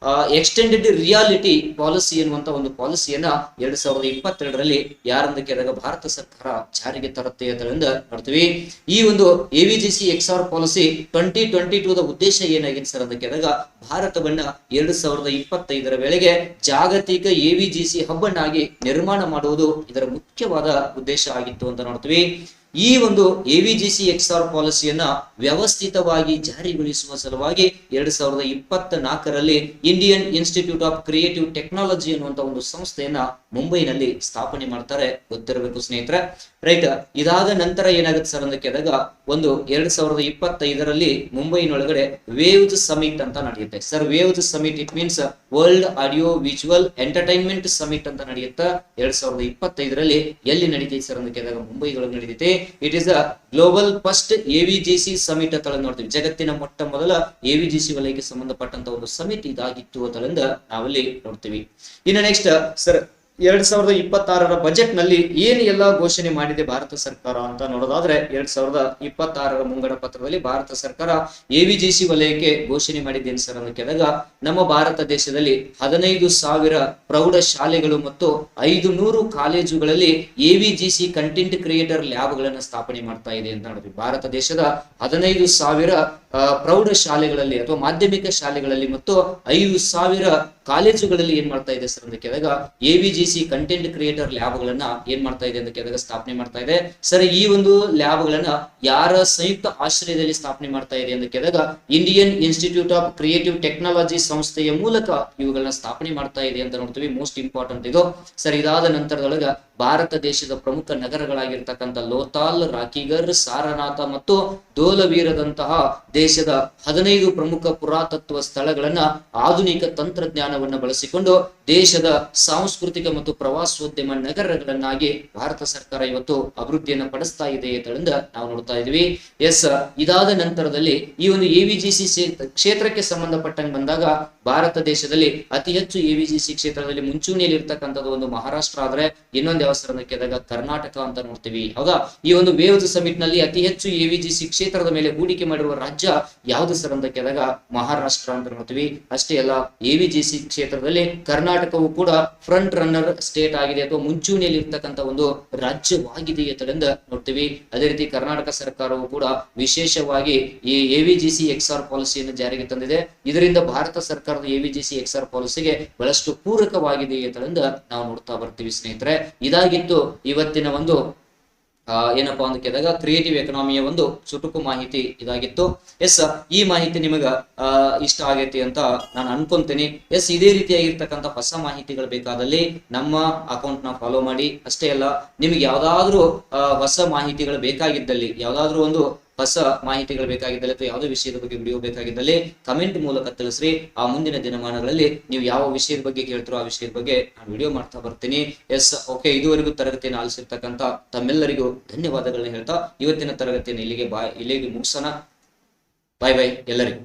A: extended reality policy ಎನ್ನುವಂತ ಒಂದು ಪಾಲಿಸಿಯನ್ನ 2022ರಲ್ಲಿ ಯಾರಂತ ಕೇಳಿದಾಗ ಭಾರತ ಸರ್ಕಾರ ಜಾರಿಗೆ ತರುತ್ತೆ ಅಂತ ನೋಡ್ತೀವಿ. ಈ ಒಂದು AVGC XR ಪಾಲಿಸಿ 2022 ಉದ್ದೇಶ ಏನಾಗಿದೆ ಸರ್ ಅಂತ ಕೇಳಿದಾಗ ಭಾರತವನ್ನ 2025 ವೇಳೆಗೆ ಜಾಗತಿಕ AVGC ಹಬ್ ಅನ್ನಾಗಿ ನಿರ್ಮಾಣ ಮಾಡುವುದು ಇದರ ಮುಖ್ಯವಾದ ಉದ್ದೇಶ ಆಗಿತ್ತು ಅಂತ ನೋಡ್ತೀವಿ. ಈ ಒಂದು AVGC XR ಪಾಲಿಸಿಯನ್ನ ವ್ಯವಸ್ಥಿತವಾಗಿ ಜಾರಿಗೊಳಿಸುವ ಸಲುವಾಗಿ 2024ರಲ್ಲಿ Indian Institute of Creative Technology ಅನ್ನುವಂತ ಒಂದು ಸಂಸ್ಥೆಯನ್ನ ಮುಂಬೈನಲ್ಲಿ ಸ್ಥಾಪನೆ ಮಾಡ್ತಾರೆ. ಗೊತ್ತಿರಬೇಕು ಸ್ನೇಹಿತರೆ. ರೈಟ್, ಇದಾದ ನಂತರ ಏನಾಗುತ್ತೆ ಸರ್ ಅಂತ ಕೇಳಿದಾಗ ಒಂದು 2025ರಲ್ಲಿ ಮುಂಬೈನೊಳಗಡೆ ವೇವ್ಸ್ ಸಮಿಟ್ ಅಂತ ನಡೆಯುತ್ತೆ. Sir, waves summit it means world audio visual entertainment summit ಅಂತ ನಡೆಯುತ್ತೆ. 2025ರಲ್ಲಿ ಎಲ್ಲಿ ನಡೀತೈತೆ ಸರ್ ಅಂತ ಕೇಳಿದಾಗ ಮುಂಬೈದೊಳಗೆ ನಡೀತೈತೆ. It is a global first AVGC summit ಅಂತ ನೋಡ್ತೀವಿ. ಜಗತ್ತಿನ ಮೊಟ್ಟ ಮೊದಲ AVGC ವಲಯಕ್ಕೆ ಸಂಬಂಧಪಟ್ಟಂತ ಒಂದು ಸಮಿಟ್ ಇದಾಗಿತ್ತು ಅಂತ ನಾವಲ್ಲಿ ನೋಡ್ತೀವಿ. ಇನ್ನು ನೆಕ್ಸ್ಟ್ ಸರ್, 2026ರ ಬಜೆಟ್ ನಲ್ಲಿ ಏನು ಎಲ್ಲ ಘೋಷಣೆ ಮಾಡಿದೆ ಭಾರತ ಸರ್ಕಾರ ಅಂತ ನೋಡೋದಾದ್ರೆ 2026ರ ಮುಂಗಡ ಪತ್ರದಲ್ಲಿ ಭಾರತ ಸರ್ಕಾರ AVGC ವಲಯಕ್ಕೆ ಘೋಷಣೆ ಮಾಡಿದ್ದೇನೆ ಸರ್ ಅಂತ ಕೇಳಿದಾಗ ನಮ್ಮ ಭಾರತ ದೇಶದಲ್ಲಿ 15,000 ಪ್ರೌಢ ಶಾಲೆಗಳು ಮತ್ತು 500 ಕಾಲೇಜುಗಳಲ್ಲಿ AVGC ಕಂಟೆಂಟ್ ಕ್ರಿಯೇಟರ್ ಲ್ಯಾಬ್ ಗಳನ್ನ ಸ್ಥಾಪನೆ ಮಾಡ್ತಾ ಇದೆ ಅಂತ ನೋಡಿದ್ವಿ. ಭಾರತ ದೇಶದ 15,000 ಪ್ರೌಢ ಶಾಲೆಗಳಲ್ಲಿ ಅಥವಾ ಮಾಧ್ಯಮಿಕ ಶಾಲೆಗಳಲ್ಲಿ ಮತ್ತು 5,000 ಕಾಲೇಜುಗಳಲ್ಲಿ ಏನ್ ಮಾಡ್ತಾ ಇದೆ ಸರ್ ಅಂತ ಕೇಳಿದಾಗ ಎವಿಜಿಸಿ ಕಂಟೆಂಟ್ ಕ್ರಿಯೇಟರ್ ಲ್ಯಾಬ್ಗಳನ್ನ ಏನ್ ಮಾಡ್ತಾ ಇದೆ ಅಂತ ಕೇಳಿದಾಗ ಸ್ಥಾಪನೆ ಮಾಡ್ತಾ ಇದೆ. ಸರ್ ಈ ಒಂದು ಲ್ಯಾಬ್ಗಳನ್ನ ಯಾರ ಸಂಯುಕ್ತ ಆಶ್ರಯದಲ್ಲಿ ಸ್ಥಾಪನೆ ಮಾಡ್ತಾ ಇದೆ ಅಂತ ಕೇಳಿದಾಗ Indian Institute of Creative technology ಸಂಸ್ಥೆಯ ಮೂಲಕ ಇವುಗಳನ್ನ ಸ್ಥಾಪನೆ ಮಾಡ್ತಾ ಇದೆ ಅಂತ ನೋಡ್ತೀವಿ. ಮೋಸ್ಟ್ ಇಂಪಾರ್ಟೆಂಟ್ ಇದು. ಸರ್ ಇದಾದ ನಂತರದೊಳಗ ಭಾರತ ದೇಶದ ಪ್ರಮುಖ ನಗರಗಳಾಗಿರ್ತಕ್ಕಂಥ ಲೋಥಾಲ್, ರಾಕಿಗರ್, ಸಾರನಾಥ ಮತ್ತು ಧೋಲವೀರದಂತಹ ದೇಶದ 15 ಪ್ರಮುಖ ಪುರಾತತ್ವ ಸ್ಥಳಗಳನ್ನ ಆಧುನಿಕ ತಂತ್ರಜ್ಞಾನವನ್ನ ಬಳಸಿಕೊಂಡು ದೇಶದ ಸಾಂಸ್ಕೃತಿಕ ಮತ್ತು ಪ್ರವಾಸೋದ್ಯಮ ನಗರಗಳನ್ನಾಗಿ ಭಾರತ ಸರ್ಕಾರ ಇವತ್ತು ಅಭಿವೃದ್ಧಿಯನ್ನ ಪಡಿಸ್ತಾ ಇದೆ ಅಂತಂದ ನಾವು ನೋಡ್ತಾ ಇದೀವಿ. ಎಸ್, ಇದಾದ ನಂತರದಲ್ಲಿ ಈ ಒಂದು ಎವಿಜಿಸಿ ಕ್ಷೇತ್ರಕ್ಕೆ ಸಂಬಂಧಪಟ್ಟಂಗೆ ಬಂದಾಗ ಭಾರತ ದೇಶದಲ್ಲಿ ಅತಿ ಹೆಚ್ಚು ಎವಿಜಿಸಿ ಕ್ಷೇತ್ರದಲ್ಲಿ ಮುಂಚೂಣಿಯಲ್ಲಿ ಇರ್ತಕ್ಕಂಥದ್ದು ಒಂದು ಮಹಾರಾಷ್ಟ್ರ ಆದ್ರೆ ಇನ್ನೊಂದು ಯಾವ ಸರ್ ಅಂತ ಕೇಳಿದಾಗ ಕರ್ನಾಟಕ ಅಂತ ನೋಡ್ತೀವಿ. ಹೌದಾ? ಈ ಒಂದು ವೇವ್ಸ್ ಸಮಿಟ್ ನಲ್ಲಿ ಅತಿ ಹೆಚ್ಚು ಎವಿಜಿಸಿ ಕ್ಷೇತ್ರದ ಮೇಲೆ ಹೂಡಿಕೆ ಮಾಡಿರುವ ರಾಜ್ಯ ಯಾವ್ದು ಸರ್ ಅಂತ ಕೇಳಿದಾಗ ಮಹಾರಾಷ್ಟ್ರ ಅಂತ ನೋಡ್ತೀವಿ. ಅಷ್ಟೇ ಅಲ್ಲ, ಎವಿಜಿಸಿ ಕ್ಷೇತ್ರದಲ್ಲಿ ಕರ್ನಾಟಕವು ಕೂಡ ಫ್ರಂಟ್ ರನ್ನರ್ ಸ್ಟೇಟ್ ಆಗಿದೆ ಅಥವಾ ಮುಂಚೂಣಿಯಲ್ಲಿ ಇರ್ತಕ್ಕಂಥ ಒಂದು ರಾಜ್ಯವಾಗಿದೆ ಅಂತಂದ ನೋಡ್ತೀವಿ. ಅದೇ ರೀತಿ ಕರ್ನಾಟಕ ಸರ್ಕಾರವು ಕೂಡ ವಿಶೇಷವಾಗಿ ಈ ಎವಿಜಿಸಿ XR ಪಾಲಿಸಿಯನ್ನು ಜಾರಿಗೆ ತಂದಿದೆ. ಇದರಿಂದ ಭಾರತ ಸರ್ಕಾರದ ಎವಿಜಿಸಿ XR ಪಾಲಿಸಿಗೆ ಬಹಳಷ್ಟು ಪೂರಕವಾಗಿದೆ ಅಂತಂದ ನಾವು ನೋಡ್ತಾ ಬರ್ತೀವಿ ಸ್ನೇಹಿತರೆ. ಇದಾಗಿತ್ತು ಇವತ್ತಿನ ಒಂದು ಏನಪ್ಪಾ ಅಂತ ಕೇಳಿದಾಗ ಕ್ರಿಯೇಟಿವ್ ಎಕನಾಮಿಯ ಒಂದು ಚುಟುಕು ಮಾಹಿತಿ ಇದಾಗಿತ್ತು. ಎಸ್, ಈ ಮಾಹಿತಿ ನಿಮಗ ಇಷ್ಟ ಆಗೈತಿ ಅಂತ ನಾನು ಅನ್ಕೊಂತೀನಿ. ಎಸ್, ಇದೇ ರೀತಿಯಾಗಿರ್ತಕ್ಕಂಥ ಹೊಸ ಮಾಹಿತಿಗಳು ಬೇಕಾದಲ್ಲಿ ನಮ್ಮ ಅಕೌಂಟ್ ನ ಫಾಲೋ ಮಾಡಿ. ಅಷ್ಟೇ ಅಲ್ಲ, ನಿಮ್ಗೆ ಯಾವ್ದಾದ್ರು ಹೊಸ ಮಾಹಿತಿಗಳು ಬೇಕಾಗಿದ್ದಲ್ಲಿ, ಯಾವ್ದಾದ್ರು ಒಂದು ಹೊಸ ಮಾಹಿತಿಗಳು ಬೇಕಾಗಿದ್ದಲ್ಲಿ ಅಥವಾ ಯಾವುದೇ ವಿಷಯದ ಬಗ್ಗೆ ವಿಡಿಯೋ ಬೇಕಾಗಿದ್ದಲ್ಲಿ ಕಮೆಂಟ್ ಮೂಲಕ ತಿಳಿಸ್ರಿ. ಆ ಮುಂದಿನ ದಿನಮಾನಗಳಲ್ಲಿ ನೀವು ಯಾವ ವಿಷಯದ ಬಗ್ಗೆ ಕೇಳ್ತಿರೋ ಆ ವಿಷಯದ ಬಗ್ಗೆ ನಾನು ವಿಡಿಯೋ ಮಾಡ್ತಾ ಬರ್ತೀನಿ. ಎಸ್, ಓಕೆ, ಇದುವರೆಗೂ ತರಗತಿಯನ್ನು ಆಲಿಸಿರ್ತಕ್ಕಂಥ ತಮ್ಮೆಲ್ಲರಿಗೂ ಧನ್ಯವಾದಗಳನ್ನ ಹೇಳ್ತಾ ಇವತ್ತಿನ ತರಗತಿಯನ್ನು ಇಲ್ಲಿಗೆ ಮುಗಿಸೋಣ. ಬಾಯ್ ಬಾಯ್ ಎಲ್ಲರಿಗೂ.